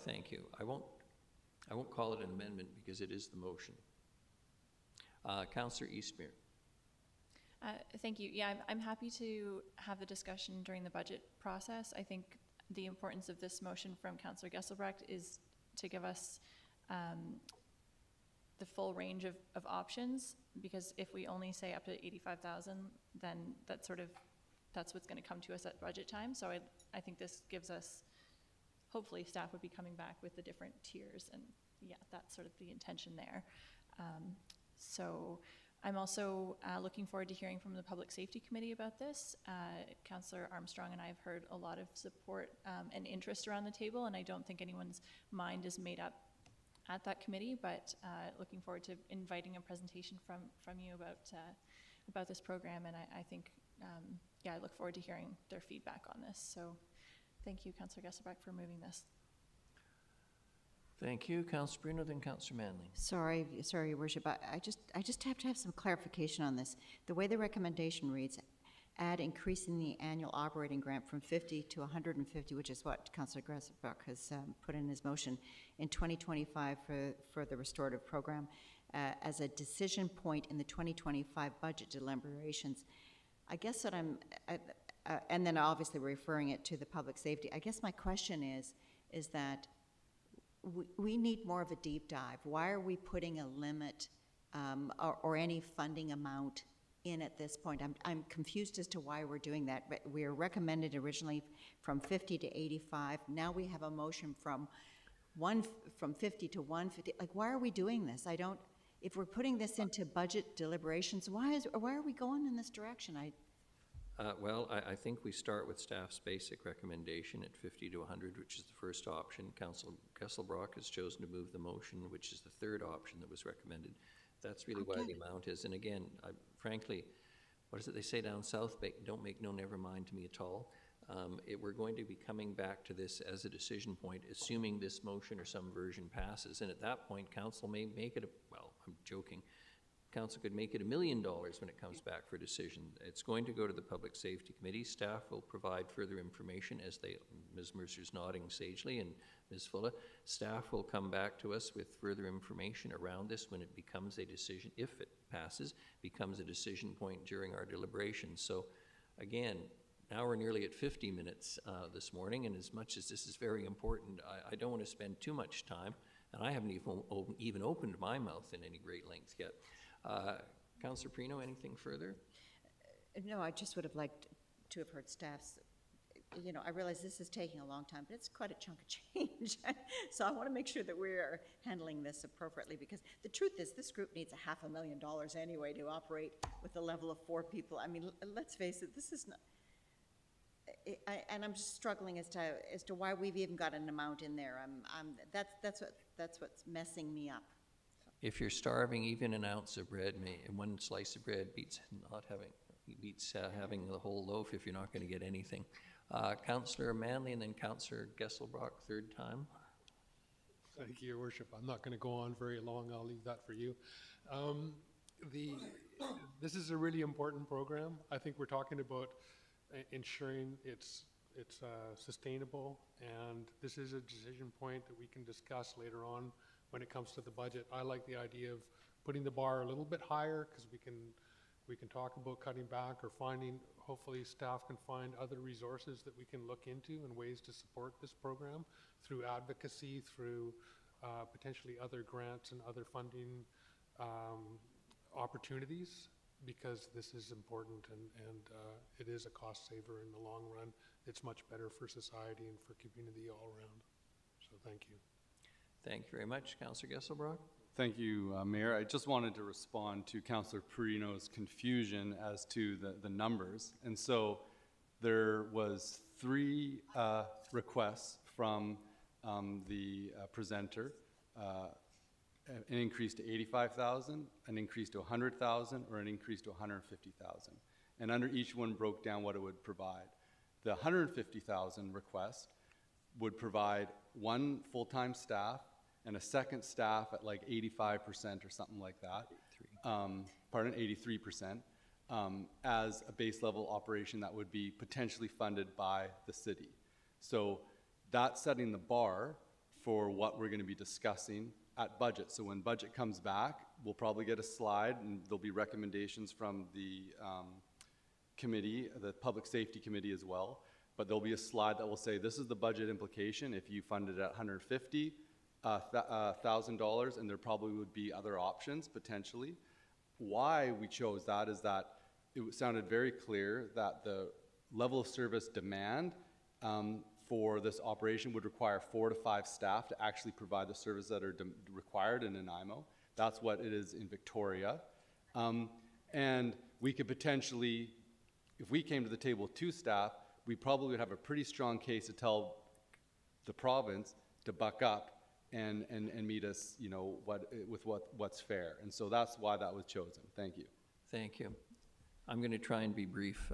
Thank you. I won't call it an amendment because it is the motion. Councillor Eastmere. Thank you. Yeah, I'm happy to have the discussion during the budget process. I think the importance of this motion from Councillor Gesselbrecht is to give us the full range of options, because if we only say up to 85,000, then that's what's going to come to us at budget time. So I think this gives us, hopefully staff would be coming back with the different tiers, and yeah, that's sort of the intention there. So I'm also looking forward to hearing from the Public Safety Committee about this. Councillor Armstrong and I have heard a lot of support and interest around the table, and I don't think anyone's mind is made up at that committee, but looking forward to inviting a presentation from you about this program, and I think, yeah, I look forward to hearing their feedback on this. So thank you, Councillor Gesselbrecht, for moving this. Thank you. Councillor Bruno, then Councillor Manley. Sorry, Your Worship. I just have to have some clarification on this. The way the recommendation reads, add increasing the annual operating grant from 50 to 150, which is what Councillor Gesselbrecht has put in his motion, in 2025 for the restorative program as a decision point in the 2025 budget deliberations. I guess that and then obviously referring it to the public safety. I guess my question is that we need more of a deep dive. Why are we putting a limit or any funding amount in at this point? I'm confused as to why we're doing that. We were recommended originally from 50 to 85. Now we have a motion from 50 to 150. Like, why are we doing this? If we're putting this into budget deliberations, why are we going in this direction? Well, I think we start with staff's basic recommendation at 50 to 100, which is the first option. Councillor Kesselbrock has chosen to move the motion, which is the third option that was recommended. That's really why the amount is. And again, frankly, what is it they say down south? Don't make no never mind to me at all. We're going to be coming back to this as a decision point, assuming this motion or some version passes. And at that point, council may make it, well, I'm joking, council could make it $1 million when it comes back for decision. It's going to go to the Public Safety Committee. Staff will provide further information as Ms. Mercer's nodding sagely, and Ms. Fulla. Staff will come back to us with further information around this when it becomes a decision, if it passes, becomes a decision point during our deliberations. So again, now we're nearly at 50 minutes this morning, and as much as this is very important, I don't want to spend too much time, and I haven't even opened my mouth in any great length yet. Councillor Perino, anything further? No, I just would have liked to have heard staff's, I realize this is taking a long time, but it's quite a chunk of change. So I want to make sure that we're handling this appropriately, because the truth is this group needs $500,000 anyway to operate with a level of 4 people. I mean, let's face it, this is not, and I'm just struggling as to why we've even got an amount in there. That's what's messing me up. If you're starving, even an ounce of bread, one slice of bread beats having the whole loaf if you're not going to get anything. Councillor Manley and then Councillor Gesselbrock, third time. Thank you, Your Worship. I'm not going to go on very long. I'll leave that for you. This is a really important program. I think we're talking about ensuring it's sustainable, and this is a decision point that we can discuss later on when it comes to the budget. I like the idea of putting the bar a little bit higher, because we can talk about cutting back or finding, hopefully staff can find other resources that we can look into and ways to support this program through advocacy, through potentially other grants and other funding opportunities, because this is important and it is a cost saver in the long run. It's much better for society and for community all around. So thank you. Thank you very much. Councillor Gesselbrock. Thank you, Mayor. I just wanted to respond to Councillor Perino's confusion as to the numbers. And so there was 3 requests from the presenter, an increase to 85,000, an increase to 100,000, or an increase to 150,000. And under each one broke down what it would provide. The 150,000 request would provide 1 full-time staff and a second staff at like 85% or something like that. 83%, as a base level operation that would be potentially funded by the city. So that's setting the bar for what we're going to be discussing at budget. So when budget comes back, we'll probably get a slide, and there'll be recommendations from the committee, the Public Safety Committee as well. But there'll be a slide that will say, this is the budget implication if you funded at $150,000, and there probably would be other options potentially. Why we chose that is that it sounded very clear that the level of service demand for this operation would require 4 to 5 staff to actually provide the service that are required in Nanaimo. That's what it is in Victoria. And we could potentially, if we came to the table with 2 staff, we probably would have a pretty strong case to tell the province to buck up and meet us, with what's fair. And so that's why that was chosen. Thank you. Thank you. I'm going to try and be brief.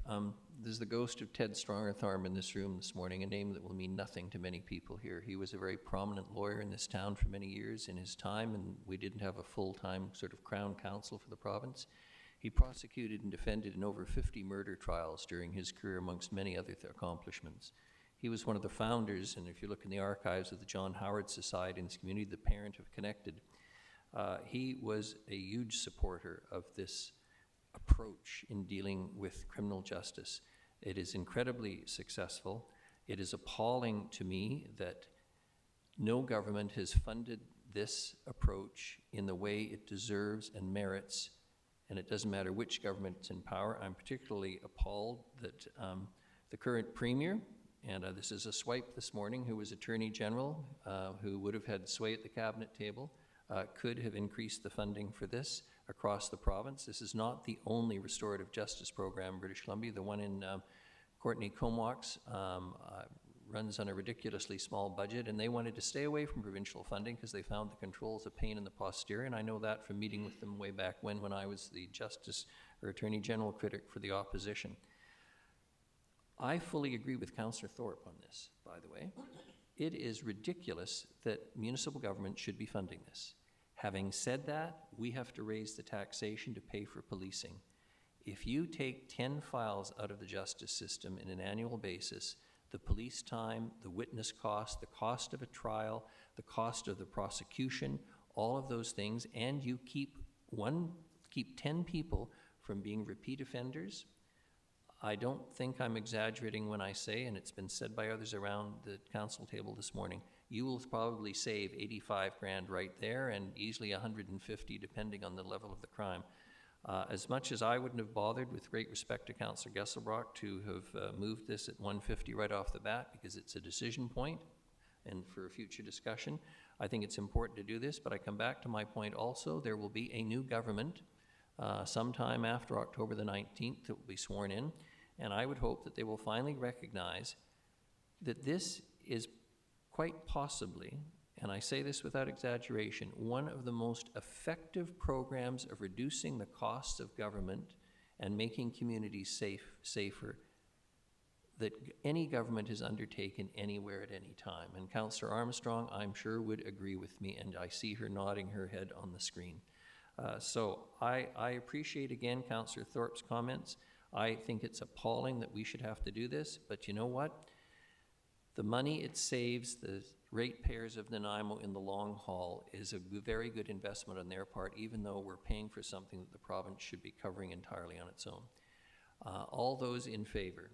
There's the ghost of Ted Strongertharm in this room this morning, a name that will mean nothing to many people here. He was a very prominent lawyer in this town for many years in his time, and we didn't have a full-time sort of crown counsel for the province. He prosecuted and defended in over 50 murder trials during his career, amongst many other accomplishments. He was one of the founders, and if you look in the archives of the John Howard Society and his community, the parent of Connected, he was a huge supporter of this approach in dealing with criminal justice. It is incredibly successful. It is appalling to me that no government has funded this approach in the way it deserves and merits, and it doesn't matter which government's in power. I'm particularly appalled that the current Premier, and this is a swipe this morning, who was Attorney General, who would have had sway at the Cabinet table, could have increased the funding for this across the province. This is not the only restorative justice program in British Columbia. The one in Courtney Comox runs on a ridiculously small budget, and they wanted to stay away from provincial funding because they found the controls a pain in the posterior, and I know that from meeting with them way back when I was the Justice or Attorney General critic for the opposition. I fully agree with Councillor Thorpe on this, by the way. It is ridiculous that municipal government should be funding this. Having said that, we have to raise the taxation to pay for policing. If you take 10 files out of the justice system in an annual basis, the police time, the witness cost, the cost of a trial, the cost of the prosecution, all of those things, and you keep 10 people from being repeat offenders, I don't think I'm exaggerating when I say, and it's been said by others around the council table this morning, you will probably save 85 grand right there and easily 150 depending on the level of the crime. As much as I wouldn't have bothered, with great respect to Councillor Gesselbrock, to have moved this at 150 right off the bat because it's a decision point and for a future discussion, I think it's important to do this, but I come back to my point also, there will be a new government sometime after October the 19th that will be sworn in, and I would hope that they will finally recognize that this is quite possibly, and I say this without exaggeration, one of the most effective programs of reducing the costs of government and making communities safer that any government has undertaken anywhere at any time. And Councillor Armstrong, I'm sure, would agree with me, and I see her nodding her head on the screen. So I appreciate, again, Councillor Thorpe's comments. I think it's appalling that we should have to do this, but you know what? The money it saves the ratepayers of Nanaimo in the long haul is a very good investment on their part, even though we're paying for something that the province should be covering entirely on its own. All those in favor?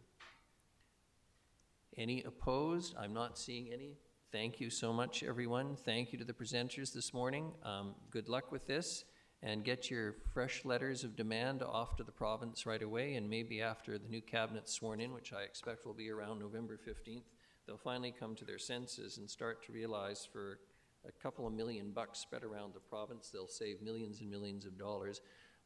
Any opposed? I'm not seeing any. Thank you so much, everyone. Thank you to the presenters this morning. Good luck with this, and get your fresh letters of demand off to the province right away, and maybe after the new cabinet's sworn in, which I expect will be around November 15th, they'll finally come to their senses and start to realize for a couple of $1 million spread around the province, they'll save millions and millions of dollars,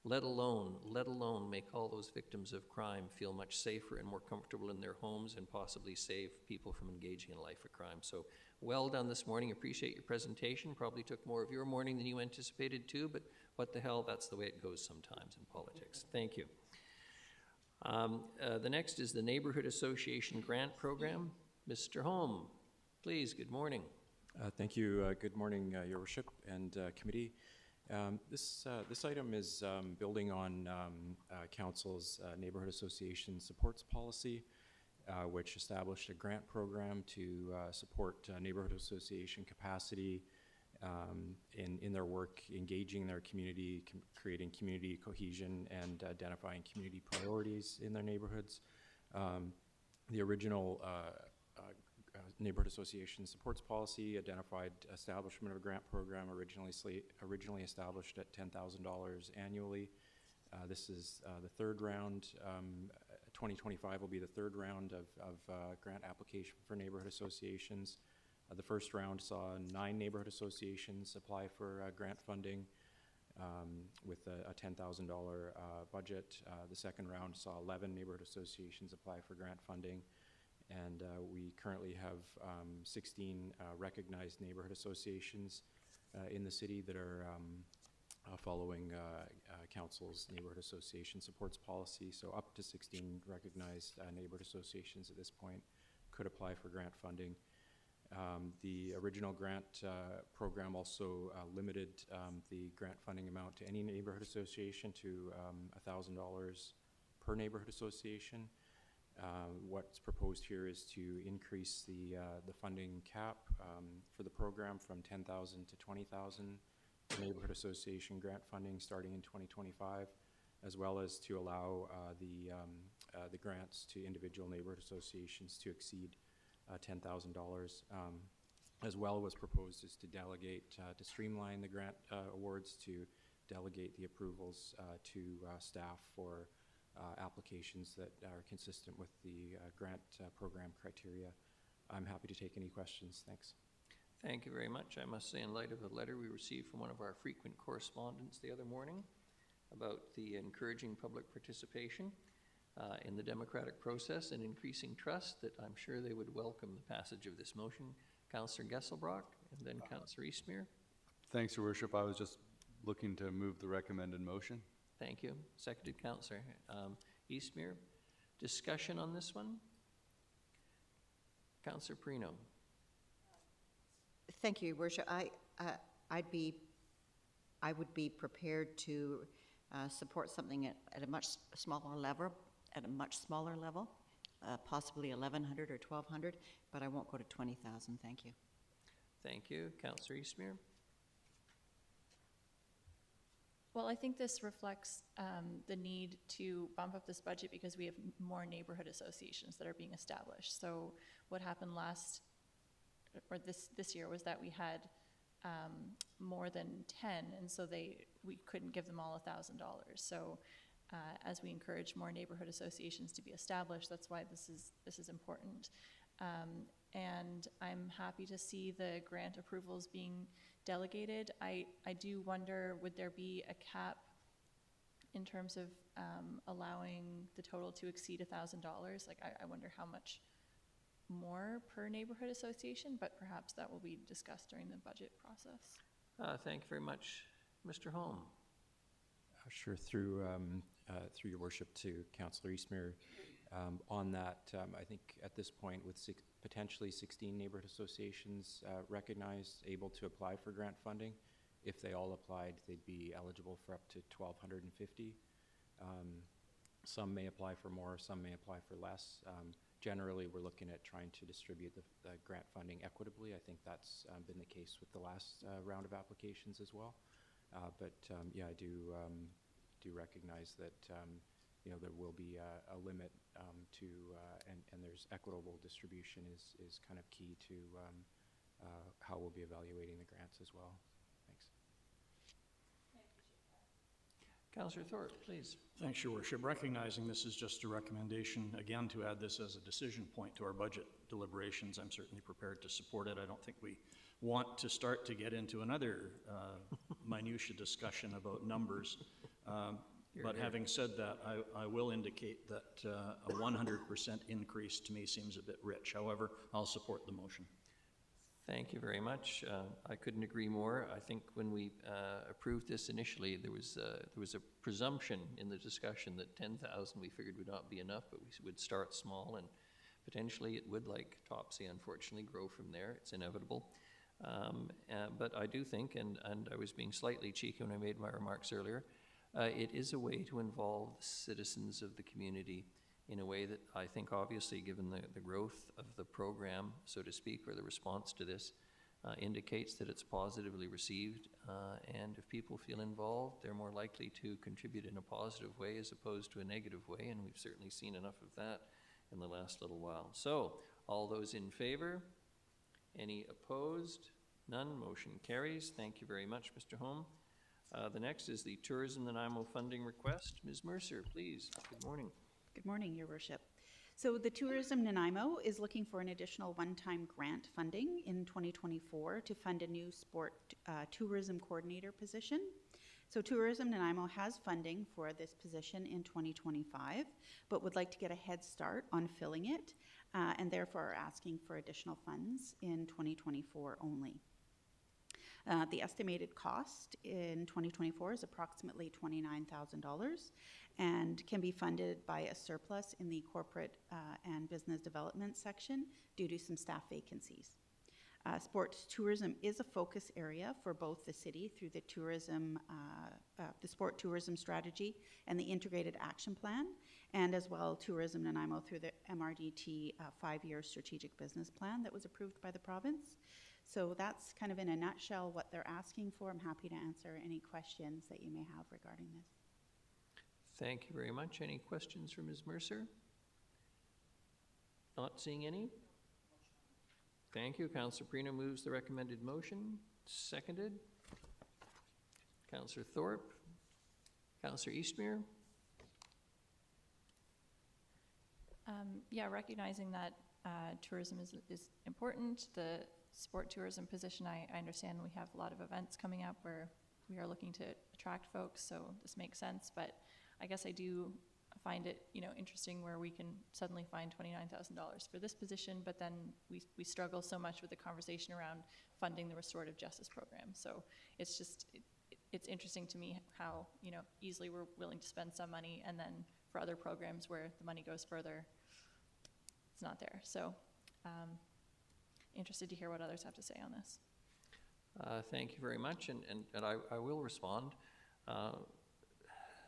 let alone make all those victims of crime feel much safer and more comfortable in their homes and possibly save people from engaging in a life of crime. So well done this morning. Appreciate your presentation. Probably took more of your morning than you anticipated too, but what the hell, that's the way it goes sometimes in politics. Thank you. The next is the Neighborhood Association Grant Program. Mr. Holm, please, good morning. Thank you. Good morning, Your Worship and committee. This item is building on Council's Neighborhood Association Supports Policy, which established a grant program to support neighborhood association capacity in their work, engaging their community, creating community cohesion, and identifying community priorities in their neighborhoods. The original Neighborhood Association Supports Policy identified establishment of a grant program originally established at $10,000 annually. This is the third round. 2025 will be the third round of grant application for neighborhood associations. The first round saw 9 neighborhood associations apply for grant funding with a $10,000 budget. The second round saw 11 neighborhood associations apply for grant funding. And we currently have 16 recognized neighborhood associations in the city that are following Council's Neighborhood Association Supports Policy. So up to 16 recognized neighborhood associations at this point could apply for grant funding. The original grant program also limited the grant funding amount to any neighborhood association to $1,000 per neighborhood association. What's proposed here is to increase the funding cap for the program from $10,000 to $20,000 for neighborhood association grant funding starting in 2025. as well as to allow the grants to individual neighborhood associations to exceed $10,000. As well was proposed is to delegate, to streamline the grant awards, to delegate the approvals to staff for applications that are consistent with the grant program criteria. I'm happy to take any questions. Thanks. Thank you very much. I must say, in light of a letter we received from one of our frequent correspondents the other morning about the encouraging public participation in the democratic process and increasing trust, that I'm sure they would welcome the passage of this motion. Councillor Gesselbrock and then Councillor Eastmere. Thanks, Your Worship. I was just looking to move the recommended motion. Thank you. Seconded, Councillor Eastmere. Discussion on this one? Councillor Perino. Thank you, Your Worship. I would be prepared to support something at a much smaller level, possibly 1,100 or 1,200, but I won't go to 20,000. Thank you. Thank you. Councillor Eastmere. Well, I think this reflects the need to bump up this budget because we have more neighborhood associations that are being established. So what happened this year was that we had more than 10, and so we couldn't give them all $1,000. So as we encourage more neighborhood associations to be established, that's why this is important. And I'm happy to see the grant approvals being delegated. I do wonder, would there be a cap in terms of allowing the total to exceed $1,000? Like, I wonder how much more per neighborhood association, but perhaps that will be discussed during the budget process. Thank you very much. Mr. Holm. Sure, through Your Worship to Councillor Eastmere. On that, I think at this point with potentially 16 neighborhood associations recognized, able to apply for grant funding, if they all applied, they'd be eligible for up to 1,250. Some may apply for more, some may apply for less. Generally, we're looking at trying to distribute the grant funding equitably. I think that's been the case with the last round of applications as well. Yeah, I do recognize that there will be a limit to, and there's equitable distribution is kind of key to how we'll be evaluating the grants as well. Thanks. Councillor Thorpe, please. Thanks, Your Worship. Recognizing this is just a recommendation, again, to add this as a decision point to our budget deliberations, I'm certainly prepared to support it. I don't think we want to start to get into another minutia discussion about numbers. But having said that, I will indicate that a 100% increase to me seems a bit rich. However, I'll support the motion. Thank you very much. I couldn't agree more. I think when we approved this initially, there was a presumption in the discussion that 10,000 we figured would not be enough, but we would start small, and potentially it would, like Topsy, unfortunately, grow from there. It's inevitable. But I do think, and I was being slightly cheeky when I made my remarks earlier, it is a way to involve the citizens of the community in a way that I think, obviously, given the growth of the program, so to speak, or the response to this, indicates that it's positively received. And if people feel involved, they're more likely to contribute in a positive way as opposed to a negative way, and we've certainly seen enough of that in the last little while. So, all those in favor? Any opposed? None. Motion carries. Thank you very much, Mr. Holm. The next is the Tourism Nanaimo funding request. Ms. Mercer, please. Good morning. Good morning, Your Worship. So the Tourism Nanaimo is looking for an additional one-time grant funding in 2024 to fund a new sport tourism coordinator position. So Tourism Nanaimo has funding for this position in 2025, but would like to get a head start on filling it, and therefore are asking for additional funds in 2024 only. The estimated cost in 2024 is approximately $29,000 and can be funded by a surplus in the corporate and business development section due to some staff vacancies. Sports tourism is a focus area for both the city through the sport tourism strategy and the integrated action plan, and as well Tourism Nanaimo through the MRDT 5-year strategic business plan that was approved by the province. So that's kind of in a nutshell what they're asking for. I'm happy to answer any questions that you may have regarding this. Thank you very much. Any questions for Ms. Mercer? Not seeing any? Thank you. Councillor Prino moves the recommended motion. Seconded. Councillor Thorpe. Councillor Eastmere. Yeah, recognizing that tourism is important. The sport tourism position, I understand we have a lot of events coming up where we are looking to attract folks, so this makes sense. But I guess I do find it, interesting where we can suddenly find $29,000 for this position, but then we struggle so much with the conversation around funding the restorative justice program. So it's just, it's interesting to me how, easily we're willing to spend some money, and then for other programs where the money goes further, it's not there. So interested to hear what others have to say on this. Thank you very much, and I will respond.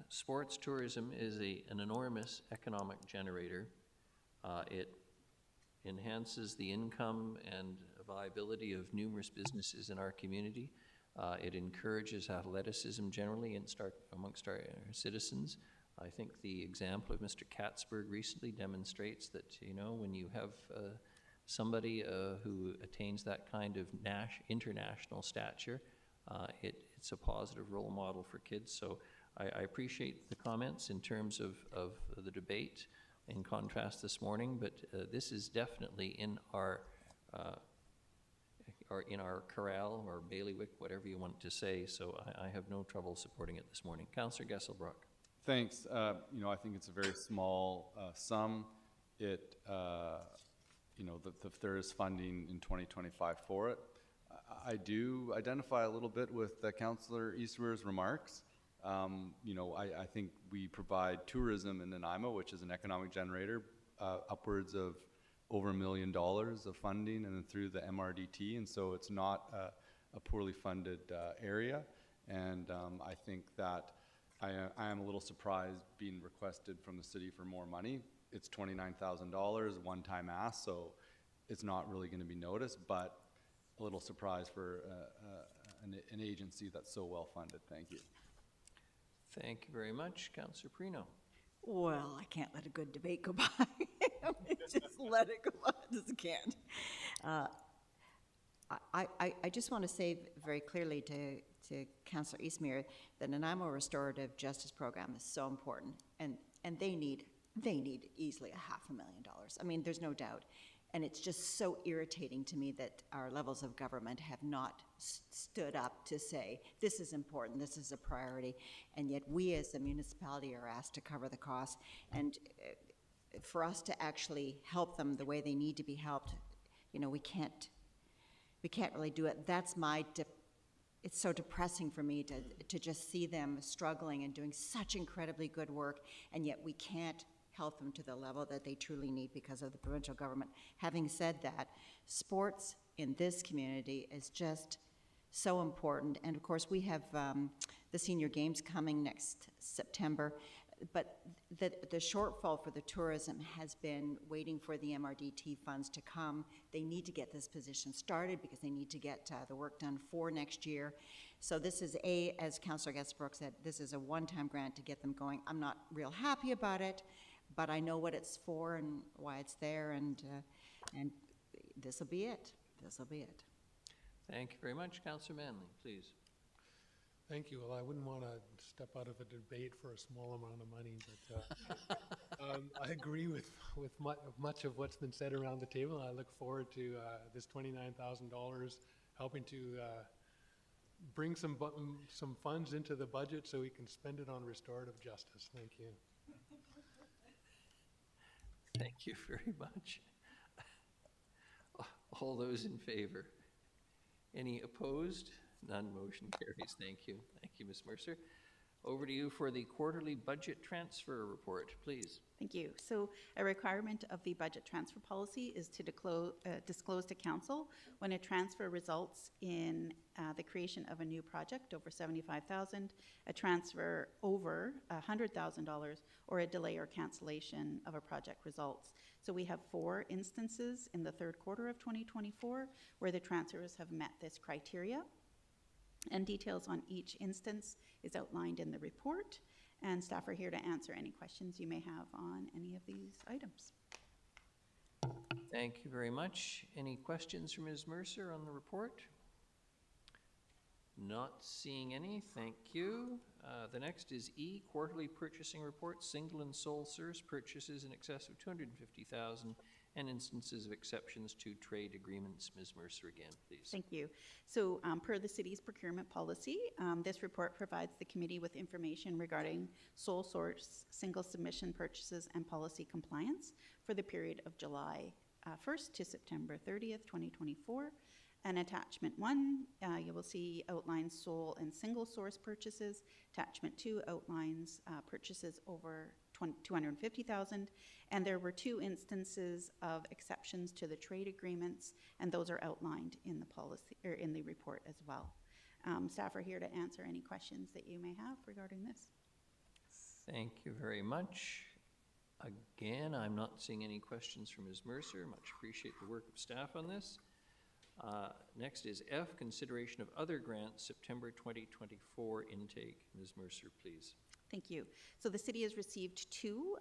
Sports tourism is an enormous economic generator. It enhances the income and viability of numerous businesses in our community. It encourages athleticism generally amongst our citizens. I think the example of Mr. Katzberg recently demonstrates that, when you have somebody who attains that kind of international stature, it's a positive role model for kids. So I appreciate the comments in terms of the debate in contrast this morning, but this is definitely in our corral or bailiwick, whatever you want to say, so I have no trouble supporting it this morning. Councillor Gesselbrock. Thanks. I think it's a very small sum. It, there is funding in 2025 for it. I do identify a little bit with Councillor Eastmere's remarks. I think we provide tourism in Nanaimo, which is an economic generator, upwards of over $1 million of funding, and then through the MRDT, and so it's not a poorly funded area. And I think that I am a little surprised being requested from the city for more money. It's $29,000, one-time ask, so it's not really going to be noticed, but a little surprised for an agency that's so well funded. Thank you. Thank you very much. Councillor Prino. Well, I can't let a good debate go by. Just let it go by. I just can't. I just want to say very clearly to Councillor Eastmere that Nanaimo Restorative Justice Program is so important, and they need easily $500,000. I mean, there's no doubt. And it's just so irritating to me that our levels of government have not stood up to say, this is important, this is a priority, and yet we as a municipality are asked to cover the costs. And for us to actually help them the way they need to be helped, we can't really do it. That's it's so depressing for me to just see them struggling and doing such incredibly good work, and yet we can't help them to the level that they truly need because of the provincial government. Having said that, sports in this community is just so important. And of course, we have the senior games coming next September, but the shortfall for the tourism has been waiting for the MRDT funds to come. They need to get this position started because they need to get the work done for next year. So this is as Councillor Gesselbrock said, this is a one-time grant to get them going. I'm not real happy about it, but I know what it's for and why it's there, and this will be it. This will be it. Thank you very much. Councillor Manley, please. Thank you. Well, I wouldn't want to step out of a debate for a small amount of money, but I agree with much of what's been said around the table. I look forward to this $29,000 helping to bring some funds into the budget so we can spend it on restorative justice. Thank you. Thank you very much. All those in favor? Any opposed? None. Motion carries. Thank you. Thank you, Ms. Mercer. Over to you for the quarterly budget transfer report, please. Thank you. So a requirement of the budget transfer policy is to disclose to council when a transfer results in the creation of a new project over $75,000, a transfer over $100,000, or a delay or cancellation of a project results. So we have 4 instances in the third quarter of 2024 where the transfers have met this criteria. And details on each instance is outlined in the report. And staff are here to answer any questions you may have on any of these items. Thank you very much. Any questions from Ms. Mercer on the report? Not seeing any, thank you. The next is E, quarterly purchasing report, single and sole source purchases in excess of $250,000 and instances of exceptions to trade agreements. Ms. Mercer again, please. Thank you. So per the city's procurement policy, this report provides the committee with information regarding sole source, single submission purchases and policy compliance for the period of July 1st to September 30th, 2024. And attachment 1, you will see outlines sole and single source purchases. Attachment 2 outlines purchases over $250,000, and there were 2 instances of exceptions to the trade agreements, and those are outlined in the policy or in the report as well. Staff are here to answer any questions that you may have regarding this. Thank you very much. Again, I'm not seeing any questions from Ms. Mercer. Much appreciate the work of staff on this. Next is F, consideration of other grants, September 2024 intake. Ms. Mercer, please. Thank you. So the city has received 2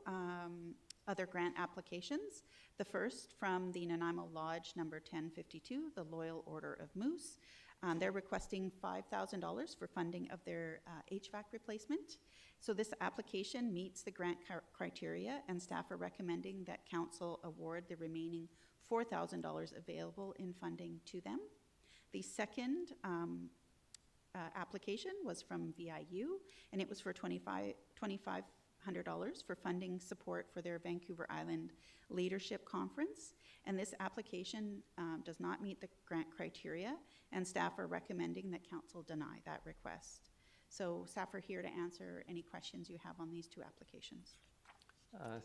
other grant applications. The first from the Nanaimo Lodge number 1052, the Loyal Order of Moose. They're requesting $5,000 for funding of their HVAC replacement. So this application meets the grant criteria, and staff are recommending that council award the remaining $4,000 available in funding to them. The second application was from VIU, and it was for $2,500 for funding support for their Vancouver Island Leadership Conference. And this application does not meet the grant criteria, and staff are recommending that council deny that request. So staff are here to answer any questions you have on these 2 applications.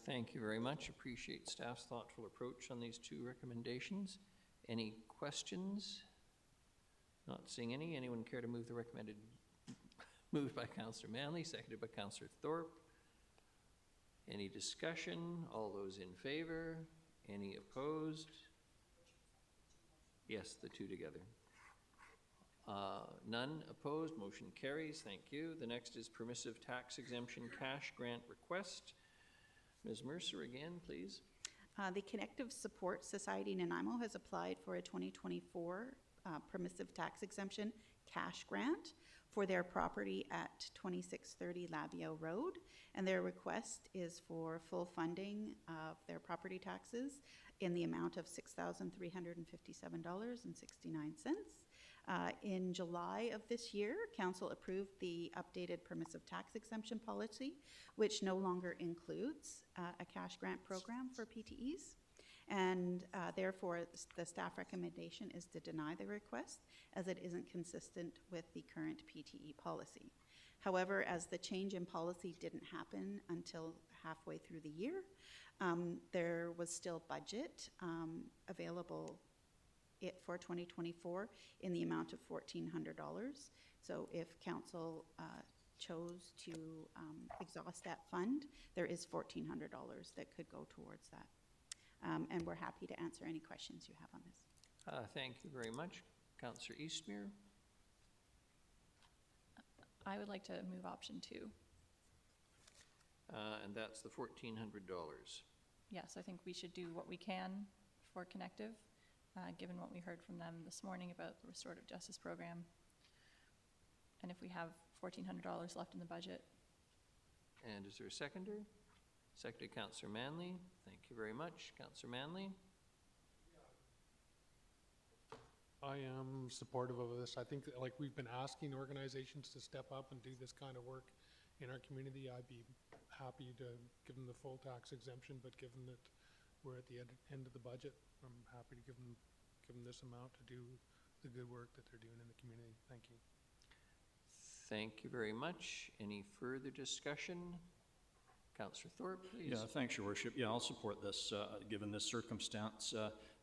Thank you very much. Appreciate staff's thoughtful approach on these 2 recommendations. Any questions? Not seeing any. Anyone care to move the recommended? Moved by Councillor Manley, seconded by Councillor Thorpe. Any discussion? All those in favor? Any opposed? Yes, the 2 together. None opposed. Motion carries. Thank you. The next is permissive tax exemption cash grant request. Ms. Mercer again, please. The Connective Support Society Nanaimo has applied for a 2024 permissive tax exemption cash grant for their property at 2630 Labio Road, and their request is for full funding of their property taxes in the amount of $6,357.69. In July of this year, Council approved the updated permissive tax exemption policy, which no longer includes a cash grant program for PTEs. And therefore, the staff recommendation is to deny the request, as it isn't consistent with the current PTE policy. However, as the change in policy didn't happen until halfway through the year, there was still budget available for 2024 in the amount of $1,400. So if council chose to exhaust that fund, there is $1,400 that could go towards that. And we're happy to answer any questions you have on this. Thank you very much. Councillor Eastmere. I would like to move option 2. And that's the $1,400. Yes, I think we should do what we can for Connective, given what we heard from them this morning about the restorative justice program. And if we have $1,400 left in the budget. And is there a seconder? Seconded, Councillor Manley. Thank you very much. Councillor Manley. I am supportive of this. I think that, like, we've been asking organizations to step up and do this kind of work in our community. I'd be happy to give them the full tax exemption, but given that we're at the end of the budget, I'm happy to give them this amount to do the good work that they're doing in the community. Thank you. Thank you very much. Any further discussion? Councillor Thorpe, please. Yeah, thanks, Your Worship. Yeah, I'll support this, given this circumstance.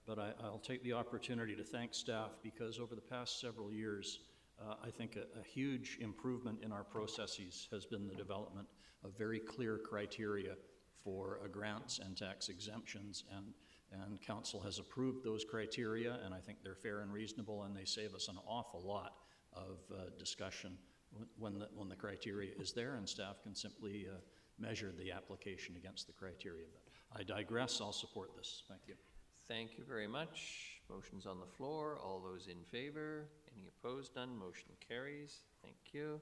But I'll take the opportunity to thank staff, because over the past several years, I think a huge improvement in our processes has been the development of very clear criteria for grants and tax exemptions, and Council has approved those criteria, and I think they're fair and reasonable, and they save us an awful lot of discussion when the criteria is there, and staff can simply measure the application against the criteria. But I digress. I'll support this. Thank you. Thank you very much. Motion's on the floor. All those in favor? Any opposed? None. Motion carries. Thank you.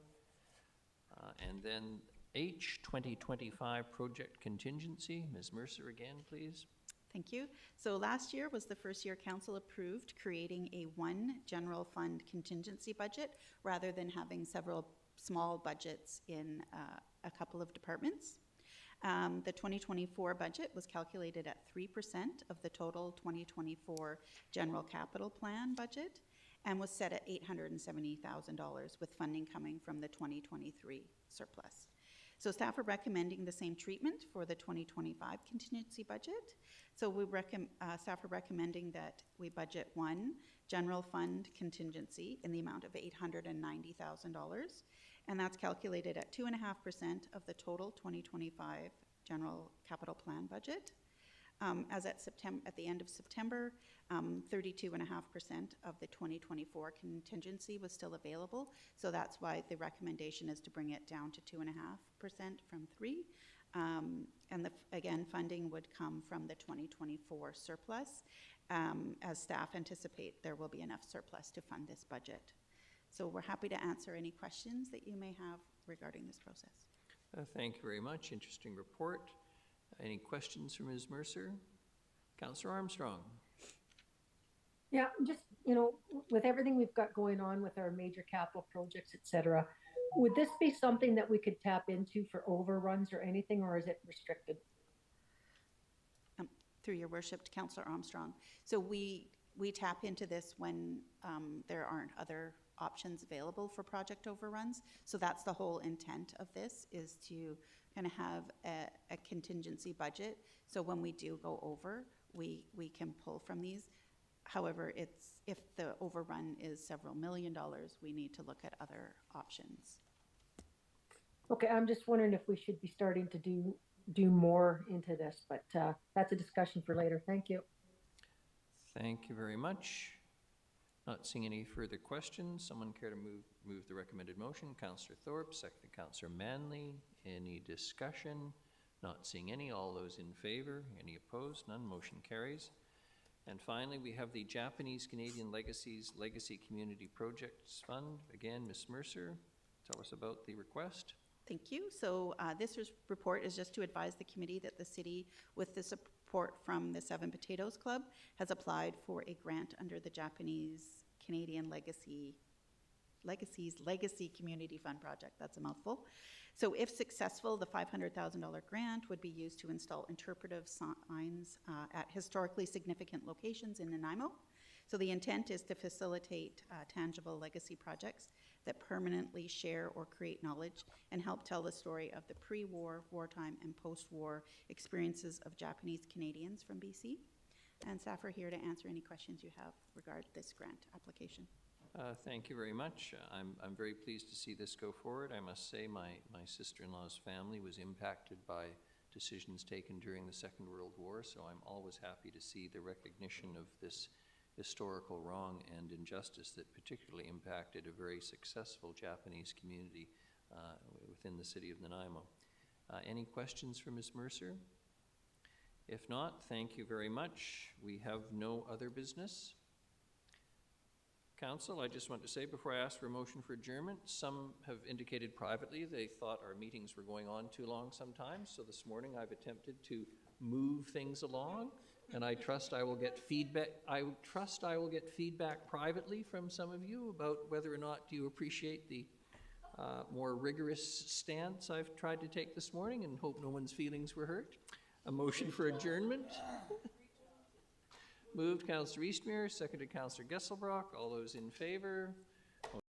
And then H, 2025 project contingency. Ms. Mercer again, please. Thank you. So last year was the first year council approved creating a one general fund contingency budget rather than having several small budgets in a couple of departments. The 2024 budget was calculated at 3% of the total 2024 general capital plan budget and was set at $870,000 with funding coming from the 2023 surplus. So staff are recommending the same treatment for the 2025 contingency budget. So staff are recommending that we budget one general fund contingency in the amount of $890,000, and that's calculated at 2.5% of the total 2025 general capital plan budget. As at the end of September, 32.5% of the 2024 contingency was still available. So that's why the recommendation is to bring it down to 2.5% from 3%. And again, funding would come from the 2024 surplus. As staff anticipate, there will be enough surplus to fund this budget. So we're happy to answer any questions that you may have regarding this process. Thank you very much. Interesting report. Any questions from Ms. Mercer? Councillor Armstrong. Yeah, just, with everything we've got going on with our major capital projects, et cetera, would this be something that we could tap into for overruns or anything, or is it restricted? Through your worship, to Councillor Armstrong. So we tap into this when there aren't other options available for project overruns. So that's the whole intent of this, is to kind of have a contingency budget. So when we do go over, we can pull from these. However, if the overrun is several $1 million, we need to look at other options. Okay, I'm just wondering if we should be starting to do more into this, but that's a discussion for later. Thank you. Thank you very much. Not seeing any further questions. Someone care to move the recommended motion? Councillor Thorpe, seconded Councillor Manley. Any discussion? Not seeing any. All those in favor? Any opposed? None. Motion carries. And finally, we have the Japanese Canadian Legacy Community Projects Fund. Again, Ms. Mercer, tell us about the request. Thank you. So this report is just to advise the committee that the city, with the support from the Seven Potatoes Club, has applied for a grant under the Japanese Canadian Legacy Community Fund project. That's a mouthful. So if successful, the $500,000 grant would be used to install interpretive signs at historically significant locations in Nanaimo. So the intent is to facilitate tangible legacy projects that permanently share or create knowledge and help tell the story of the pre-war, wartime, and post-war experiences of Japanese Canadians from BC. And staff are here to answer any questions you have regarding this grant application. Thank you very much. I'm very pleased to see this go forward. I must say my sister-in-law's family was impacted by decisions taken during the Second World War, so I'm always happy to see the recognition of this historical wrong and injustice that particularly impacted a very successful Japanese community within the city of Nanaimo. Any questions for Ms. Mercer? If not, thank you very much. We have no other business. Council, I just want to say before I ask for a motion for adjournment, some have indicated privately they thought our meetings were going on too long sometimes, so this morning I've attempted to move things along, and I trust I will get feedback. I trust I will get feedback privately from some of you about whether or not you appreciate the more rigorous stance I've tried to take this morning, and hope no one's feelings were hurt. A motion for adjournment. Moved Councillor Eastmere, seconded Councillor Gesselbrock. All those in favor?